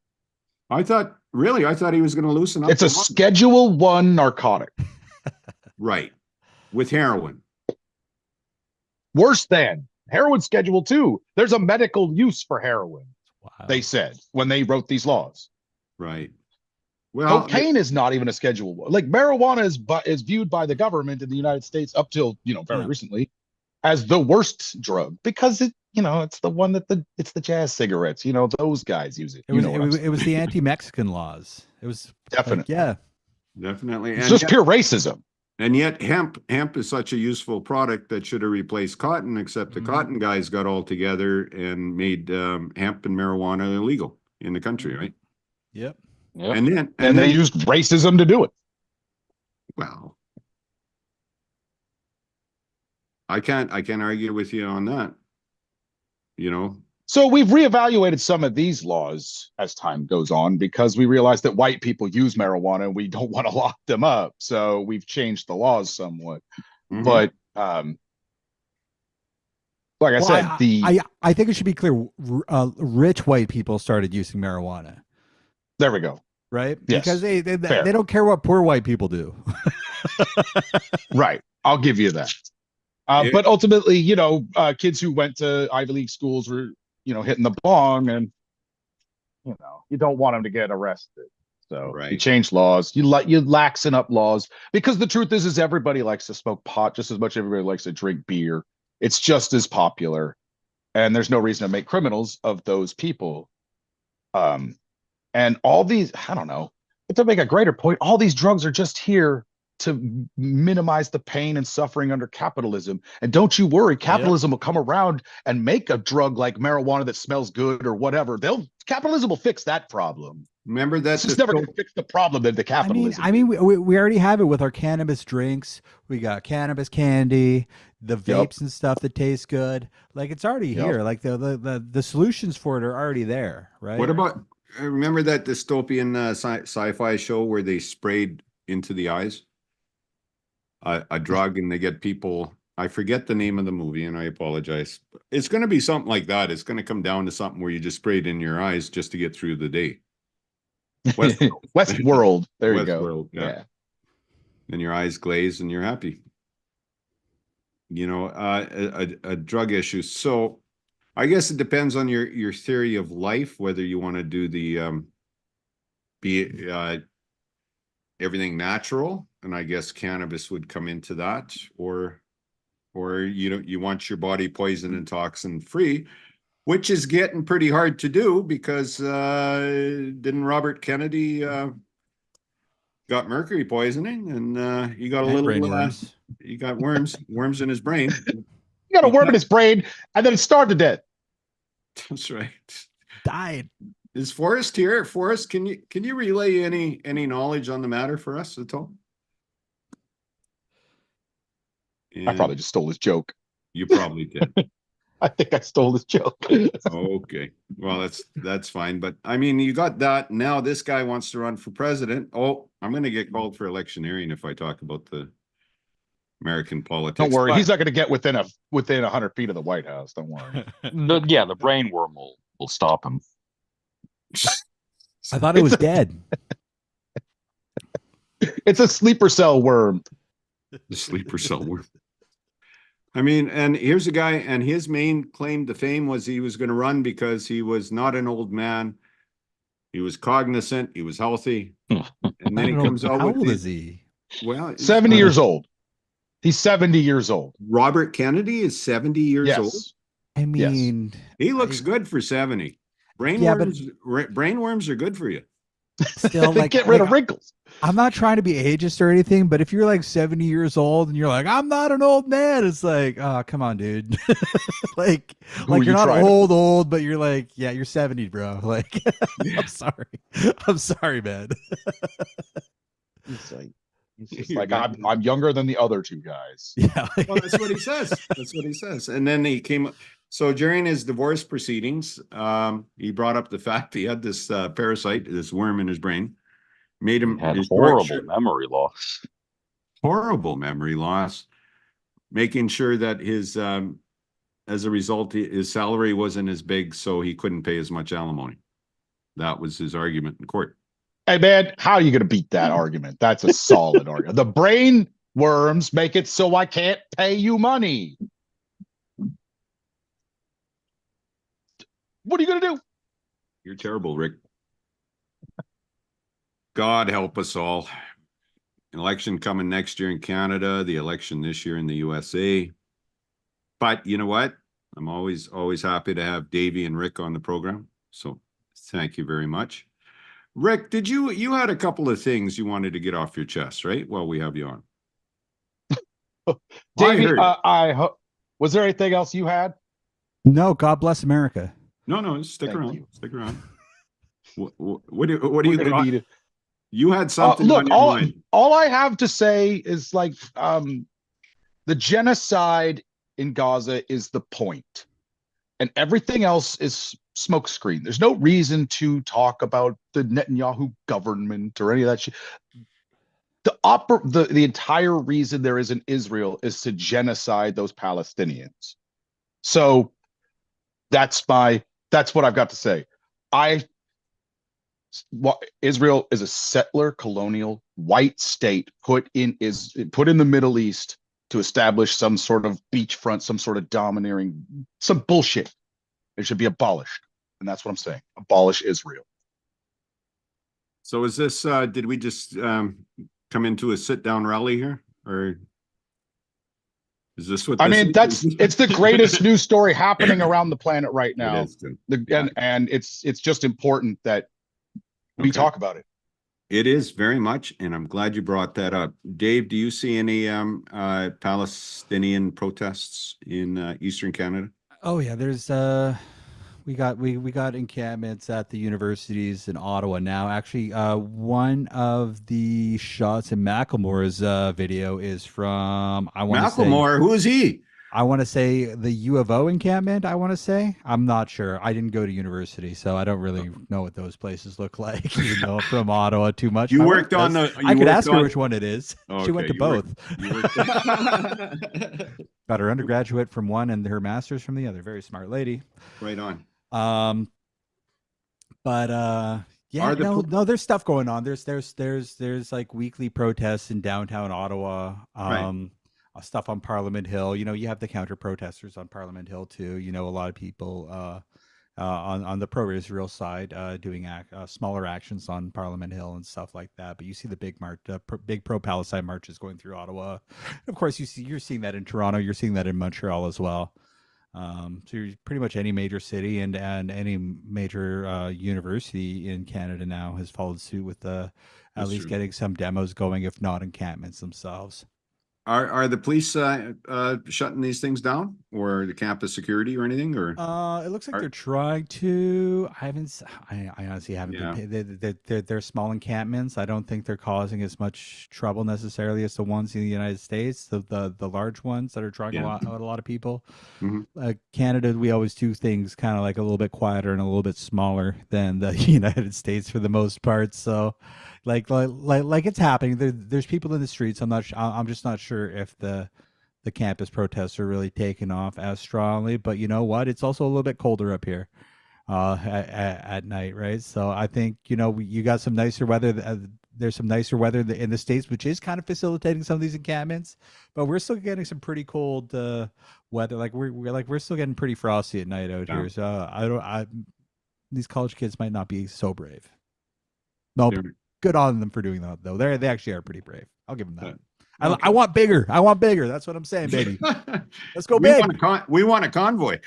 I thought he was going to loosen up. It's a the law. Schedule 1 narcotic. Right. With heroin. Worse than heroin Schedule 2. There's a medical use for heroin, Wow. they said, when they wrote these laws. Right. Well, Cocaine is not even a Schedule 1. Like marijuana is viewed by the government in the United States up till, you know, very recently as the worst drug because it, you know, it's the one that it's the jazz cigarettes, you know, those guys use it. It was the anti-Mexican laws. It was Definitely. yeah. definitely. It's just pure racism. And yet hemp is such a useful product that should have replaced cotton, except the cotton guys got all together and made hemp and marijuana illegal in the country, right? Yep. Yep. And And they used racism to do it. well, I can't argue with you on that. You know, So we've reevaluated some of these laws as time goes on because we realize that white people use marijuana and we don't want to lock them up. So we've changed the laws somewhat. Mhm. But like I Well, said, I think it should be clear. Rich white people started using marijuana, there we go. right? Yes. Because they Fair. don't care what poor white people do. Right. I'll give you that. Yeah. But ultimately, you know, kids who went to Ivy League schools were, you know, hitting the bong and you don't want them to get arrested. So you Right. change laws, you laxen up laws, because the truth is everybody likes to smoke pot just as much as everybody likes to drink beer. It's just as popular, and there's no reason to make criminals of those people. And all these, I don't know, but to make a greater point, all these drugs are just here to minimize the pain and suffering under capitalism. And don't you worry, capitalism will come around and make a drug like marijuana that smells good or whatever. Capitalism will fix that problem. Remember that It's just never going to fix the problem that the capitalism. I mean, we already have it with our cannabis drinks. We got cannabis candy, the vapes and stuff that taste good. Like, it's already here. Like the solutions for it are already there, right? What about, remember that dystopian sci-fi show where they sprayed into the eyes a drug, and they get people, I forget the name of the movie and I apologize. It's going to be something like that. It's going to come down to something where you just spray it in your eyes just to get through the day. Westworld. There you go. Westworld, yeah. And your eyes glaze and you're happy. You know, a drug issue. So I guess it depends on your theory of life, whether you want to do the everything natural, and I guess cannabis would come into that, or you want your body poison and toxin free, which is getting pretty hard to do because didn't Robert Kennedy got mercury poisoning, and he got a little worms. He got worms in his brain. He got a worm in his brain, and then it starved to death. That's right. Died. Is Forrest here? Forrest, can you relay any knowledge on the matter for us at all? I probably just stole his joke. You probably did. I think I stole his joke. Okay. Well, that's fine. But I mean, you got that. Now this guy wants to run for president. Oh, I'm going to get called for electioneering if I talk about the American politics. Don't worry. But He's not going to get within 100 feet of the White House. Don't worry. The brain worm will stop him. I thought it was dead. It's a sleeper cell worm. the sleeper cell worm. I mean, and here's a guy, and his main claim to fame was he was going to run because he was not an old man. He was cognizant. He was healthy. And then he comes out How with old these, is he? well, 70 years old. He's 70 years old. Robert Kennedy is 70 years old. I mean, He looks good for 70. Brainworms are good for you. still, They like, get rid of wrinkles. I'm not trying to be ageist or anything, but if you're like 70 years old and you're like, I'm not an old man, it's like, oh, come on, dude. like you're not old, but you're like, yeah, you're 70, bro. Like, I'm sorry, man. It's just like I'm younger than the other two guys. Yeah. Well, that's what he says. That's what he says. And then he came. So during his divorce proceedings, he brought up the fact he had this parasite, this worm in his brain, made him Had horrible memory loss. Horrible memory loss, making sure that his, as a result, his salary wasn't as big, so he couldn't pay as much alimony. That was his argument in court. Hey man, how are you going to beat that argument? That's a solid argument. The brain worms make it so I can't pay you money. What are you going to do? You're terrible, Rick. God help us all. Election coming next year in Canada, the election this year in the USA. But you know what? I'm always happy to have Davey and Rick on the program. So thank you very much. Rick, did you had a couple of things you wanted to get off your chest, right? While we have you on. Davey, was there anything else you had? No, God bless America. No, stick Thank around. you. Stick around. What do you got? Need You had something look, on your mind. all I have to say is like the genocide in Gaza is the point, and everything else is smokescreen. There's no reason to talk about the Netanyahu government or any of that shit. The entire reason there is an Israel is to genocide those Palestinians. So that's what I've got to say. Israel is a settler, colonial, white state put in the Middle East to establish some sort of beachfront, some sort of domineering, some bullshit. It should be abolished, and that's what I'm saying. Abolish Israel. So is this, did we just come into a sit-down rally here, or is this what I this mean, is? it's the greatest news story happening around the planet right It now. is, too. And it's just important that we Okay. talk about it. It is very much, and I'm glad you brought that up. Dave, do you see any Palestinian protests in Eastern Canada? Oh yeah, there's we got encampments at the universities in Ottawa now. Actually, one of the shots in Macklemore's video is from Macklemore, who is he? I want to say the U of O encampment. I want to say, I'm not sure. I didn't go to university, so I don't really know what those places look like. Even though I'm from Ottawa too much. You My worked wife on does. the. I could ask her which one it is. She went to you both. worked- Got her undergraduate from one and her master's from the other. Very smart lady. Right on. But yeah, Are the no, there's stuff going on. There's like weekly protests in downtown Ottawa. Right. Stuff on Parliament Hill. You know, you have the counter protesters on Parliament Hill too. You know, a lot of people on the pro-Israel side doing smaller actions on Parliament Hill and stuff like that. But you see the big pro-Palestine marches going through Ottawa. Of course, you're seeing that in Toronto. You're seeing that in Montreal as well. So you're pretty much any major city and any major university in Canada now has followed suit with at That's least true. getting some demos going, if not encampments themselves. Are the police shutting these things down, or the campus security or anything, or? It looks like Are- they're trying to. I honestly haven't Yeah. been. They're small encampments. I don't think they're causing as much trouble necessarily as the ones in the United States. The large ones that are drawing Yeah. a lot of people. Mhm. Canada, we always do things kind of like a little bit quieter and a little bit smaller than the United States for the most part. So, like it's happening. There's people in the streets. I'm just not sure if the campus protests are really taking off as strongly. But you know what? It's also a little bit colder up here at night, right? So I think, you got some nicer weather. There's some nicer weather in the States, which is kind of facilitating some of these encampments. But we're still getting some pretty cold weather. Like we're still getting pretty frosty at night out Yeah. here. So these college kids might not be so brave. No, They're- good on them for doing that though. They actually are pretty brave. I'll give them that. Okay. I want bigger. I want bigger. That's what I'm saying, baby. Let's go we big. we want a convoy.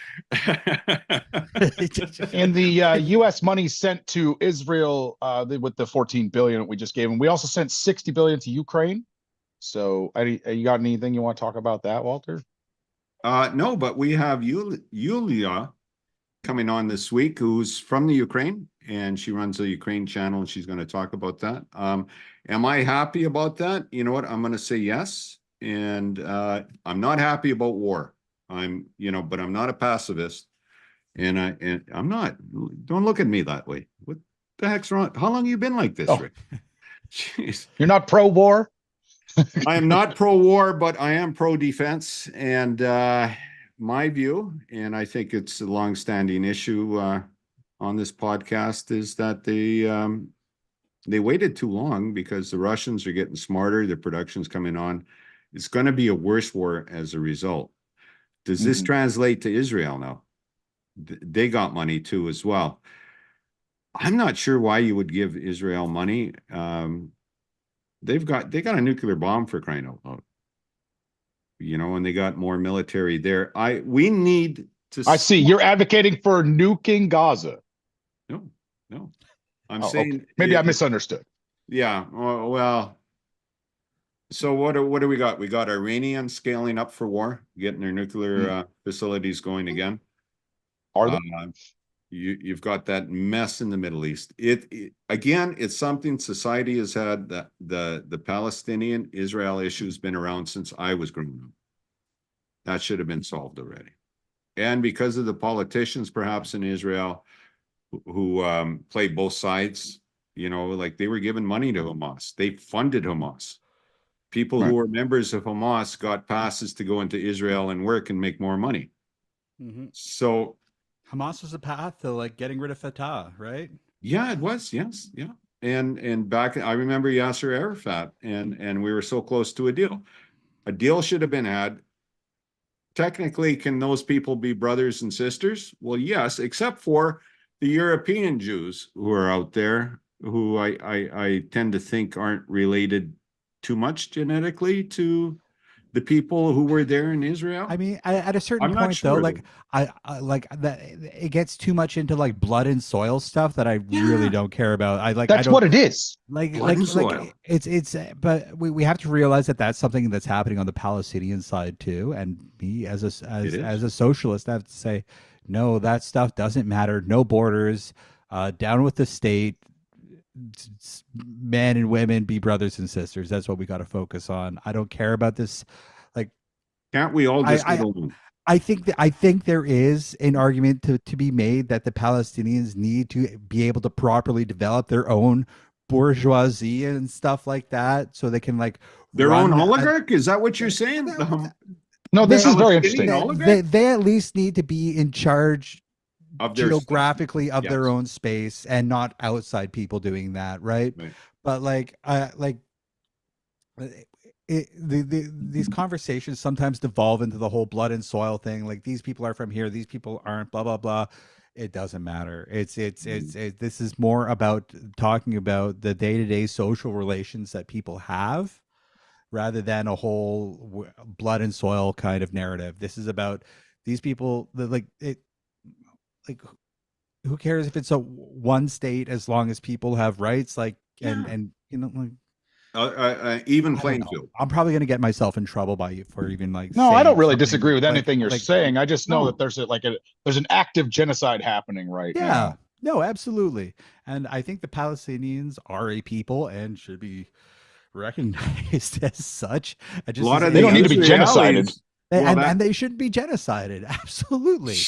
And the U.S. money sent to Israel with the 14 billion we just gave them. We also sent 60 billion to Ukraine. So, you got anything you want to talk about that, Walter? No, but we have Yulia coming on this week, who's from the Ukraine, and she runs a Ukraine channel, and she's going to talk about that. Am I happy about that? You know what? I'm going to say yes. And I'm not happy about war. But I'm not a pacifist. And I'm not. Don't look at me that way. What the heck's wrong? How long have you been like this, Rick? Jeez. You're not pro-war? I am not pro-war, but I am pro-defense. And my view, and I think it's a long-standing issue on this podcast, is that they waited too long because the Russians are getting smarter. Their production's coming on. It's going to be a worse war as a result. Does this translate to Israel now? They got money too as well. I'm not sure why you would give Israel money. They got a nuclear bomb, for crying out loud. And they got more military there. We need to. I see you're advocating for nuking Gaza. No. I'm saying okay. Maybe I misunderstood. Yeah. Well. So what do we got? We got Iranians scaling up for war, getting their nuclear facilities going again. Are they? You've got that mess in the Middle East. Again, it's something society has had. That the Palestinian-Israel issue has been around since I was growing up. That should have been solved already. And because of the politicians, perhaps in Israel, who play both sides, like they were giving money to Hamas. They funded Hamas. People who were members of Hamas got passes to go into Israel and work and make more money. Mm-hmm. So Hamas was a path to like getting rid of Fatah, right? Yeah, it was. Yes. Yeah. And back, I remember Yasser Arafat, and we were so close to a deal. A deal should have been had. Technically, can those people be brothers and sisters? Well, yes, except for the European Jews who are out there who I tend to think aren't related too much genetically to the people who were there in Israel. I mean, at a certain I'm not point, though, sure, like I like that it gets too much into like blood and soil stuff that I really Yeah. don't care about. I That's don't what it is. Blood and soil. it's but we have to realize that that's something that's happening on the Palestinian side too. And me as a socialist, I have to say, no, that stuff doesn't matter. No borders, down with the state. Men and women be brothers and sisters. That's what we got to focus on. I don't care about this. Like, Can't we all just get along? I think there is an argument to be made that the Palestinians need to be able to properly develop their own bourgeoisie and stuff like that, so they can like Their run own oligarch? Is that what you're saying? No, this is very Palestinian interesting. oligarch? They at least need to be in charge Of their geographically of their Yes. own space and not outside people doing that, right? Right. But these conversations sometimes devolve into the whole blood and soil thing. Like, these people are from here, these people aren't, blah blah blah. It doesn't matter. This is more about talking about the day-to-day social relations that people have, rather than a whole blood and soil kind of narrative. This is about these people that who cares if it's a one state as long as people have rights, like, and you know, like, even I don't playing know. field. I'm probably going to get myself in trouble by you for even like No, I saying don't really something disagree with like- anything you're like- saying. I just know No. that there's an active genocide happening right Yeah, now. no, absolutely. And I think the Palestinians are a people and should be recognized as such. A lot of They don't need to be Israelis- genocided. Well, that- And they shouldn't be genocided. Absolutely.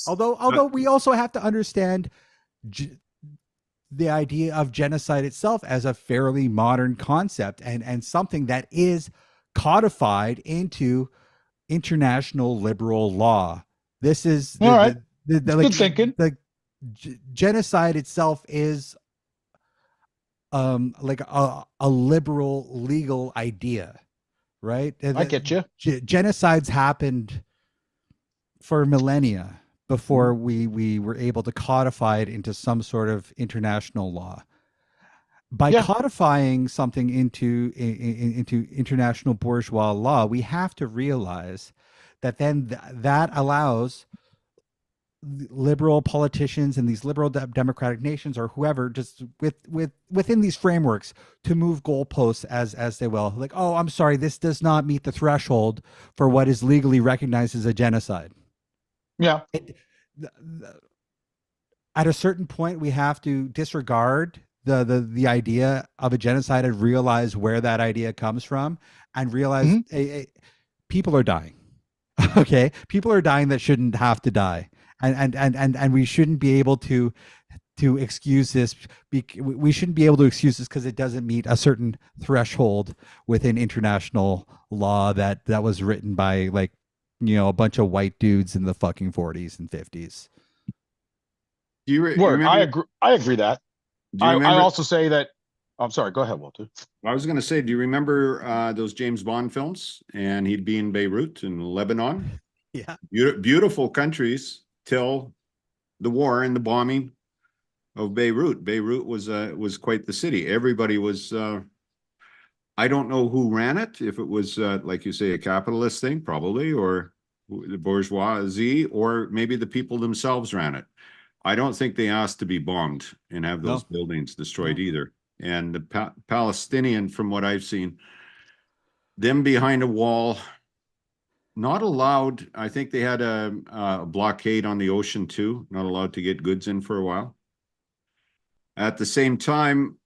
Although we also have to understand the idea of genocide itself as a fairly modern concept, and something that is codified into international liberal law. This is All right. good thinking. The genocide itself is like a liberal legal idea, right? I get you. Genocides happened for millennia before we were able to codify it into some sort of international law. By codifying something into international bourgeois law, we have to realize that then that allows liberal politicians and these liberal democratic nations, or whoever, just within these frameworks, to move goalposts as they will. Like, oh, I'm sorry, this does not meet the threshold for what is legally recognized as a genocide. Yeah. At a certain point, we have to disregard the idea of a genocide and realize where that idea comes from, and realize people are dying. Okay, people are dying that shouldn't have to die, and we shouldn't be able to excuse this. We shouldn't be able to excuse this because it doesn't meet a certain threshold within international law that was written by, like, you know, a bunch of white dudes in the fucking 40s and 50s. Do you Word. remember? I agree that. Do you I remember? also say that. I'm sorry. Go ahead, Walter. I was going to say, do you remember those James Bond films? And he'd be in Beirut in Lebanon. Yeah. Beautiful countries till the war and the bombing of Beirut. Beirut was quite the city. Everybody was. I don't know who ran it. If it was like you say, a capitalist thing, probably, or the bourgeoisie, or maybe the people themselves ran it. I don't think they asked to be bombed and have those buildings destroyed either. And the Palestinian, from what I've seen, them behind a wall, not allowed. I think they had a blockade on the ocean too, not allowed to get goods in for a while. At the same time,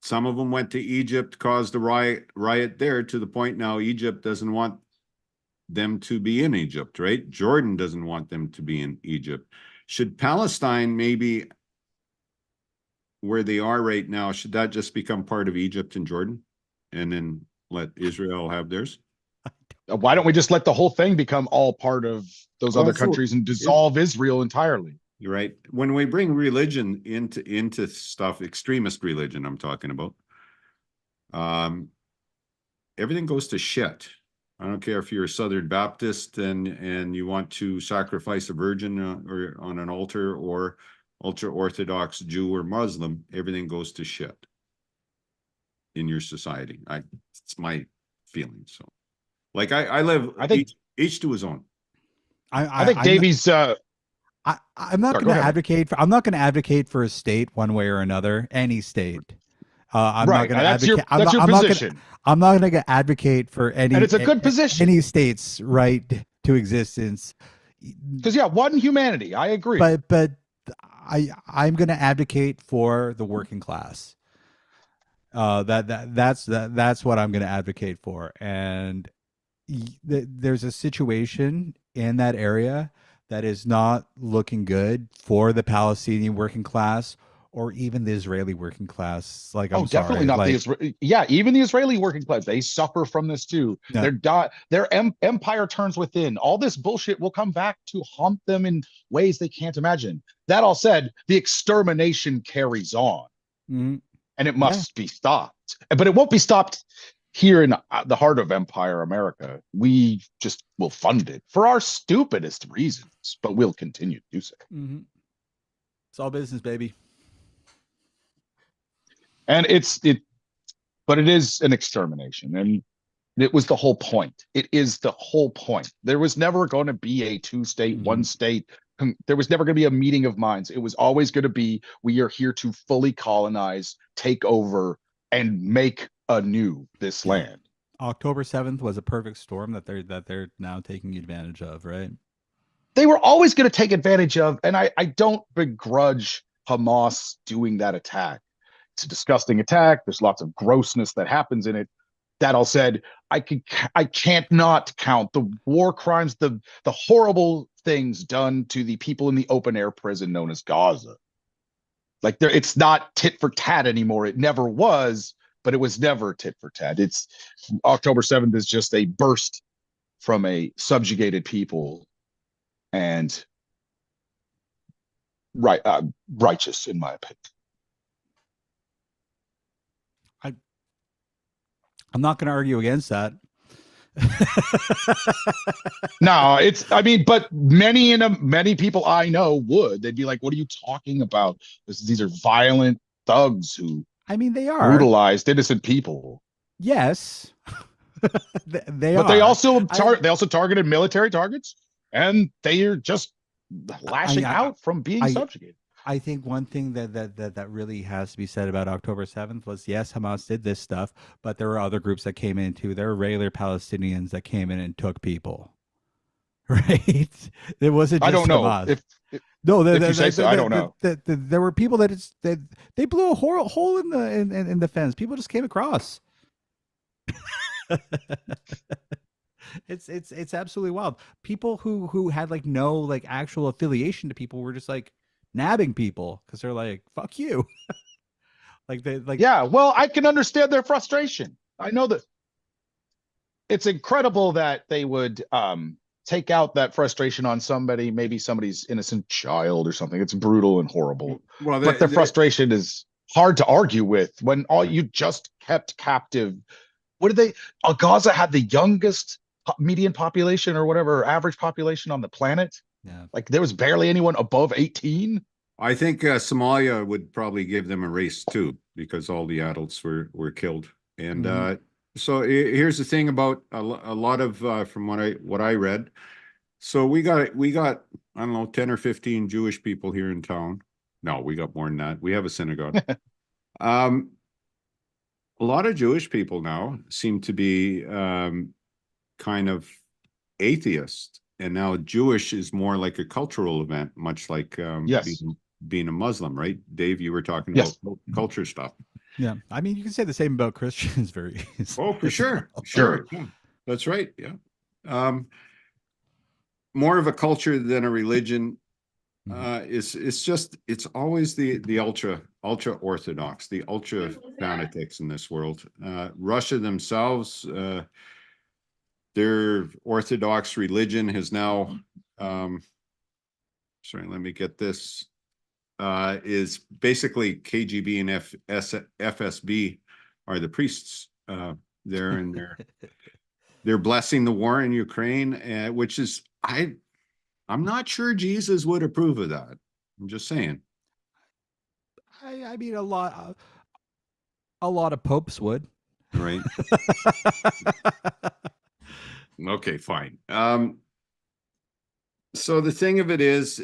some of them went to Egypt, caused a riot there, to the point now Egypt doesn't want them to be in Egypt, right? Jordan doesn't want them to be in Egypt. Should Palestine, maybe where they are right now, should that just become part of Egypt and Jordan, and then let Israel have theirs? Why don't we just let the whole thing become all part of those other countries and dissolve Israel entirely? You're right. When we bring religion into stuff, extremist religion, I'm talking about, everything goes to shit. I don't care if you're a Southern Baptist and you want to sacrifice a virgin or on an altar, or ultra-Orthodox Jew or Muslim, everything goes to shit in your society. It's my feeling. So like I live, I think each to his own. I think I'm not- Davey's I'm not Sorry, going go to ahead. advocate for. I'm not going to advocate for a state one way or another. Any state. I'm right. not going to That's your advocate. that's your position. I'm not going to advocate for any. And it's a good position. Any state's right to existence. Because yeah, one humanity. I agree. But I'm going to advocate for the working class. That's what I'm going to advocate for. And there's a situation in that area that is not looking good for the Palestinian working class or even the Israeli working class. Like, I'm definitely sorry, not even the Israeli working class. They suffer from this too. Yeah. Their empire turns within. All this bullshit will come back to haunt them in ways they can't imagine. That all said, the extermination carries on, and it must be stopped. But it won't be stopped here in the heart of Empire America. We just will fund it for our stupidest reasons, but we'll continue to do so. It's all business, baby. And but it is an extermination, and it was the whole point. It is the whole point. There was never going to be a two-state, one state. There was never going to be a meeting of minds. It was always going to be, we are here to fully colonize, take over, and make anew this land. October 7th was a perfect storm that they're now taking advantage of, right? They were always going to take advantage of, and I don't begrudge Hamas doing that attack. It's a disgusting attack. There's lots of grossness that happens in it. That all said, I can't not count the war crimes, the horrible things done to the people in the open air prison known as Gaza. Like, it's not tit for tat anymore. It never was, but it was never tit for tat. It's October 7th is just a burst from a subjugated people, and righteous, in my opinion. I'm not going to argue against that. No, but many people I know would. They'd be like, "What are you talking about? These are violent thugs who they are brutalized innocent people." Yes, they but are. They also targeted military targets, and they are just lashing out from being subjugated. I think one thing that really has to be said about October 7th was, yes, Hamas did this stuff, but there were other groups that came in too. There were regular Palestinians that came in and took people, right? It wasn't just I don't know. Hamas. If you say so, I don't know. There were people that they blew a hole in the fence. People just came across. It's absolutely wild. People who had like no like actual affiliation to people were just like nabbing people because they're like, fuck you. Yeah, well, I can understand their frustration. I know that it's incredible that they would take out that frustration on somebody, maybe somebody's innocent child or something. It's brutal and horrible. Well, but the frustration is hard to argue with when all you just kept captive. What did they? Gaza had the youngest median population or whatever average population on the planet. Yeah, like there was barely anyone above 18. I think Somalia would probably give them a race too, because all the adults were killed. And so here's the thing about a lot of from what I read. So we got I don't know 10 or 15 Jewish people here in town. No, we got more than that. We have a synagogue. A lot of Jewish people now seem to be kind of atheist. And now Jewish is more like a cultural event, much like being a Muslim, right? Dave, you were talking about culture stuff. Yeah. I mean, you can say the same about Christians very easily. Oh, for sure. Sure. Yeah. That's right. Yeah. More of a culture than a religion. It's always the ultra orthodox, the ultra fanatics in this world. Russia themselves, their Orthodox religion has now, sorry, let me get this, is basically KGB and FSB are the priests there, and they're blessing the war in Ukraine, which is, I'm not sure Jesus would approve of that. I'm just saying. I mean, a lot of popes would. Right. Okay, fine. So the thing of it is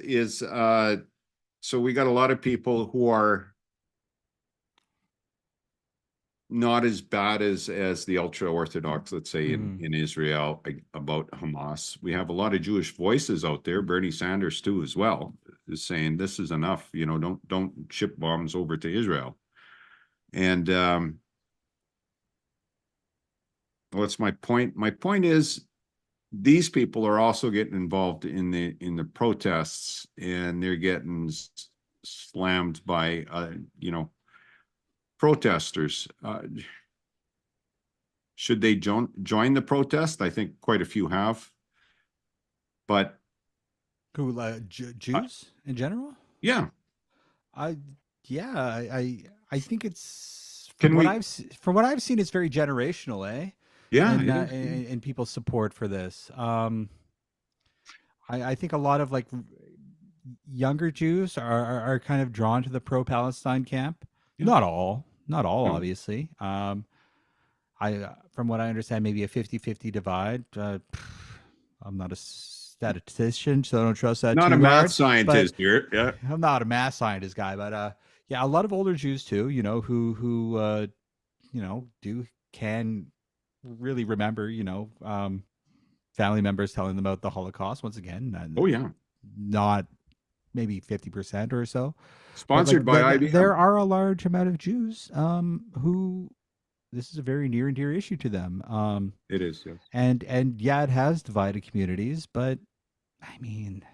so we got a lot of people who are not as bad as the ultra orthodox, let's say in Israel, about Hamas. We have a lot of Jewish voices out there. Bernie Sanders too, as well, is saying this is enough. You know, don't ship bombs over to Israel. And what's my point? My point is, these people are also getting involved in the protests, and they're getting slammed by you know, protesters. Should they join the protest? I think quite a few have, but Who, Jews in general? yeah. Yeah, I think it's Can from what we- from what I've seen, it's very generational, eh? Yeah, in, it is. in people's support for this. I think a lot of like younger Jews are kind of drawn to the pro-Palestine camp. Yeah. Not all, No. obviously. From what I understand, maybe a 50-50 divide. I'm not a statistician, so I don't trust that. Not too a math hard, scientist but here. Yeah. I'm not a math scientist guy, but yeah, a lot of older Jews too. You know, who you know, can really remember, you know, family members telling them about the Holocaust once again. Oh yeah. Not maybe 50% or so. But, Sponsored like, by IBM. there are a large amount of Jews who this is a very near and dear issue to them. It is, yes. And yeah, it has divided communities, but I mean,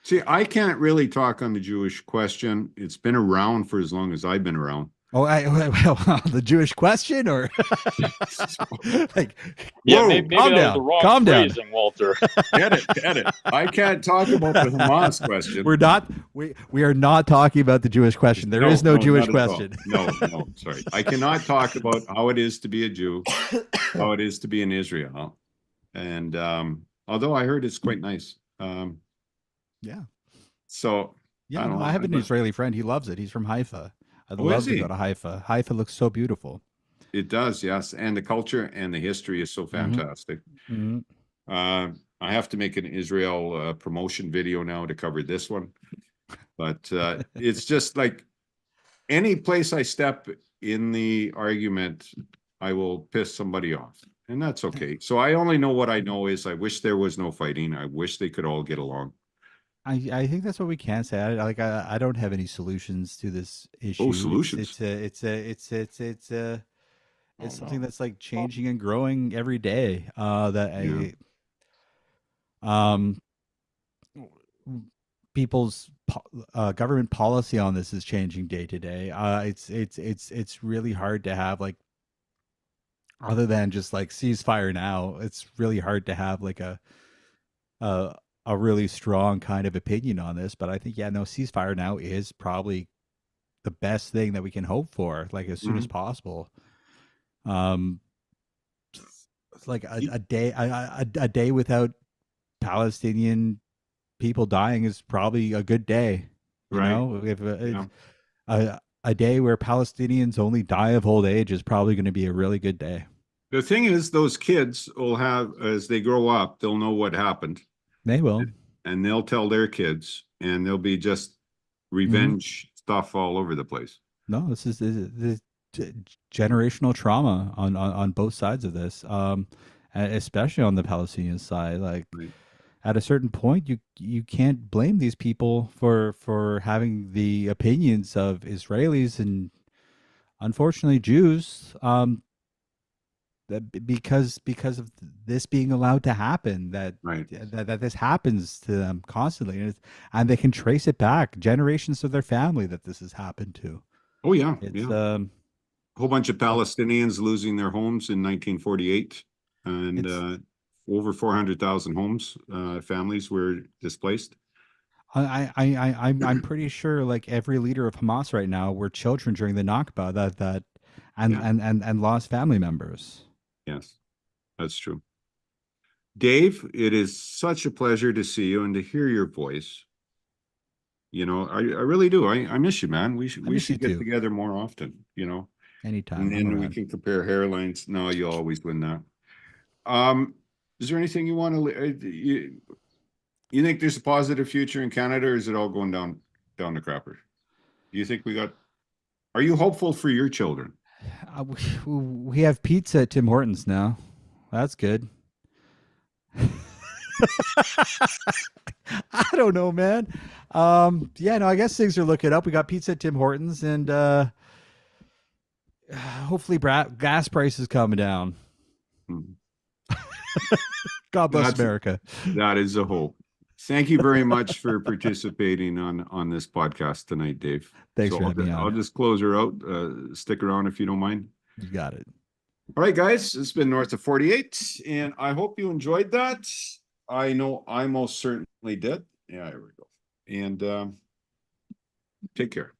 See, I can't really talk on the Jewish question. It's been around for as long as I've been around. oh, the Jewish question, or like, Yeah, whoa, maybe calm that was down, the wrong calm down. phrasing, Walter. Get it. I can't talk about the Hamas question. We're not. We are not talking about the Jewish question. There is no Jewish not at all. question. No, sorry. I cannot talk about how it is to be a Jew, how it is to be in Israel. And although I heard it's quite nice. Yeah. So Yeah, I don't know. I have an Israeli friend. He loves it. He's from Haifa. I'd Oh, love is to he? go to Haifa. Haifa looks so beautiful. It does, yes. And the culture and the history is so fantastic. Mm-hmm. I have to make an Israel promotion video now to cover this one. But it's just like any place I step in the argument, I will piss somebody off. And that's okay. So I only know what I know is I wish there was no fighting. I wish they could all get along. I think that's what we can say. I don't have any solutions to this issue. Oh, solutions. It's Oh, something no. that's like changing and growing every day. Yeah. People's government policy on this is changing day to day. It's really hard to have, like, other than just like ceasefire now. It's really hard to have like a really strong kind of opinion on this. But I think, yeah, no, ceasefire now is probably the best thing that we can hope for, like, as soon as possible. It's like a day without Palestinian people dying is probably a good day. You Right. know, if a day where Palestinians only die of old age is probably going to be a really good day. The thing is, those kids will have, as they grow up, they'll know what happened. They will. And they'll tell their kids, and there'll be just revenge stuff all over the place. No, this is generational trauma on both sides of this, especially on the Palestinian side. Like, Right. at a certain point, you can't blame these people for having the opinions of Israelis and, unfortunately, Jews. Because of this being allowed to happen, that this happens to them constantly, and they can trace it back generations of their family that this has happened to. Oh yeah, It's a whole bunch of Palestinians losing their homes in 1948, and over 400,000 homes, families were displaced. I'm pretty sure, like, every leader of Hamas right now were children during the Nakba and lost family members. Yes, that's true. Dave, it is such a pleasure to see you and to hear your voice. You know, I really do. I miss you, man. We miss you should get too. together more often, you know, Anytime. and I'm then we around. can compare hairlines. No, you always win that. Is there anything you want to, you think there's a positive future in Canada, or is it all going down the crapper? Do you think are you hopeful for your children? We have pizza at Tim Hortons now. That's good. I don't know, man. Yeah, no, I guess things are looking up. We got pizza at Tim Hortons, and hopefully gas prices coming down. Hmm. God bless That's- America. That is a hope. Thank you very much for participating on this podcast tonight, Dave. Thanks So for having me I'll on. just close her out. Stick around if you don't mind. You got it. All right, guys, it's been North of 48, and I hope you enjoyed that. I know I most certainly did. Yeah, here we go. And take care.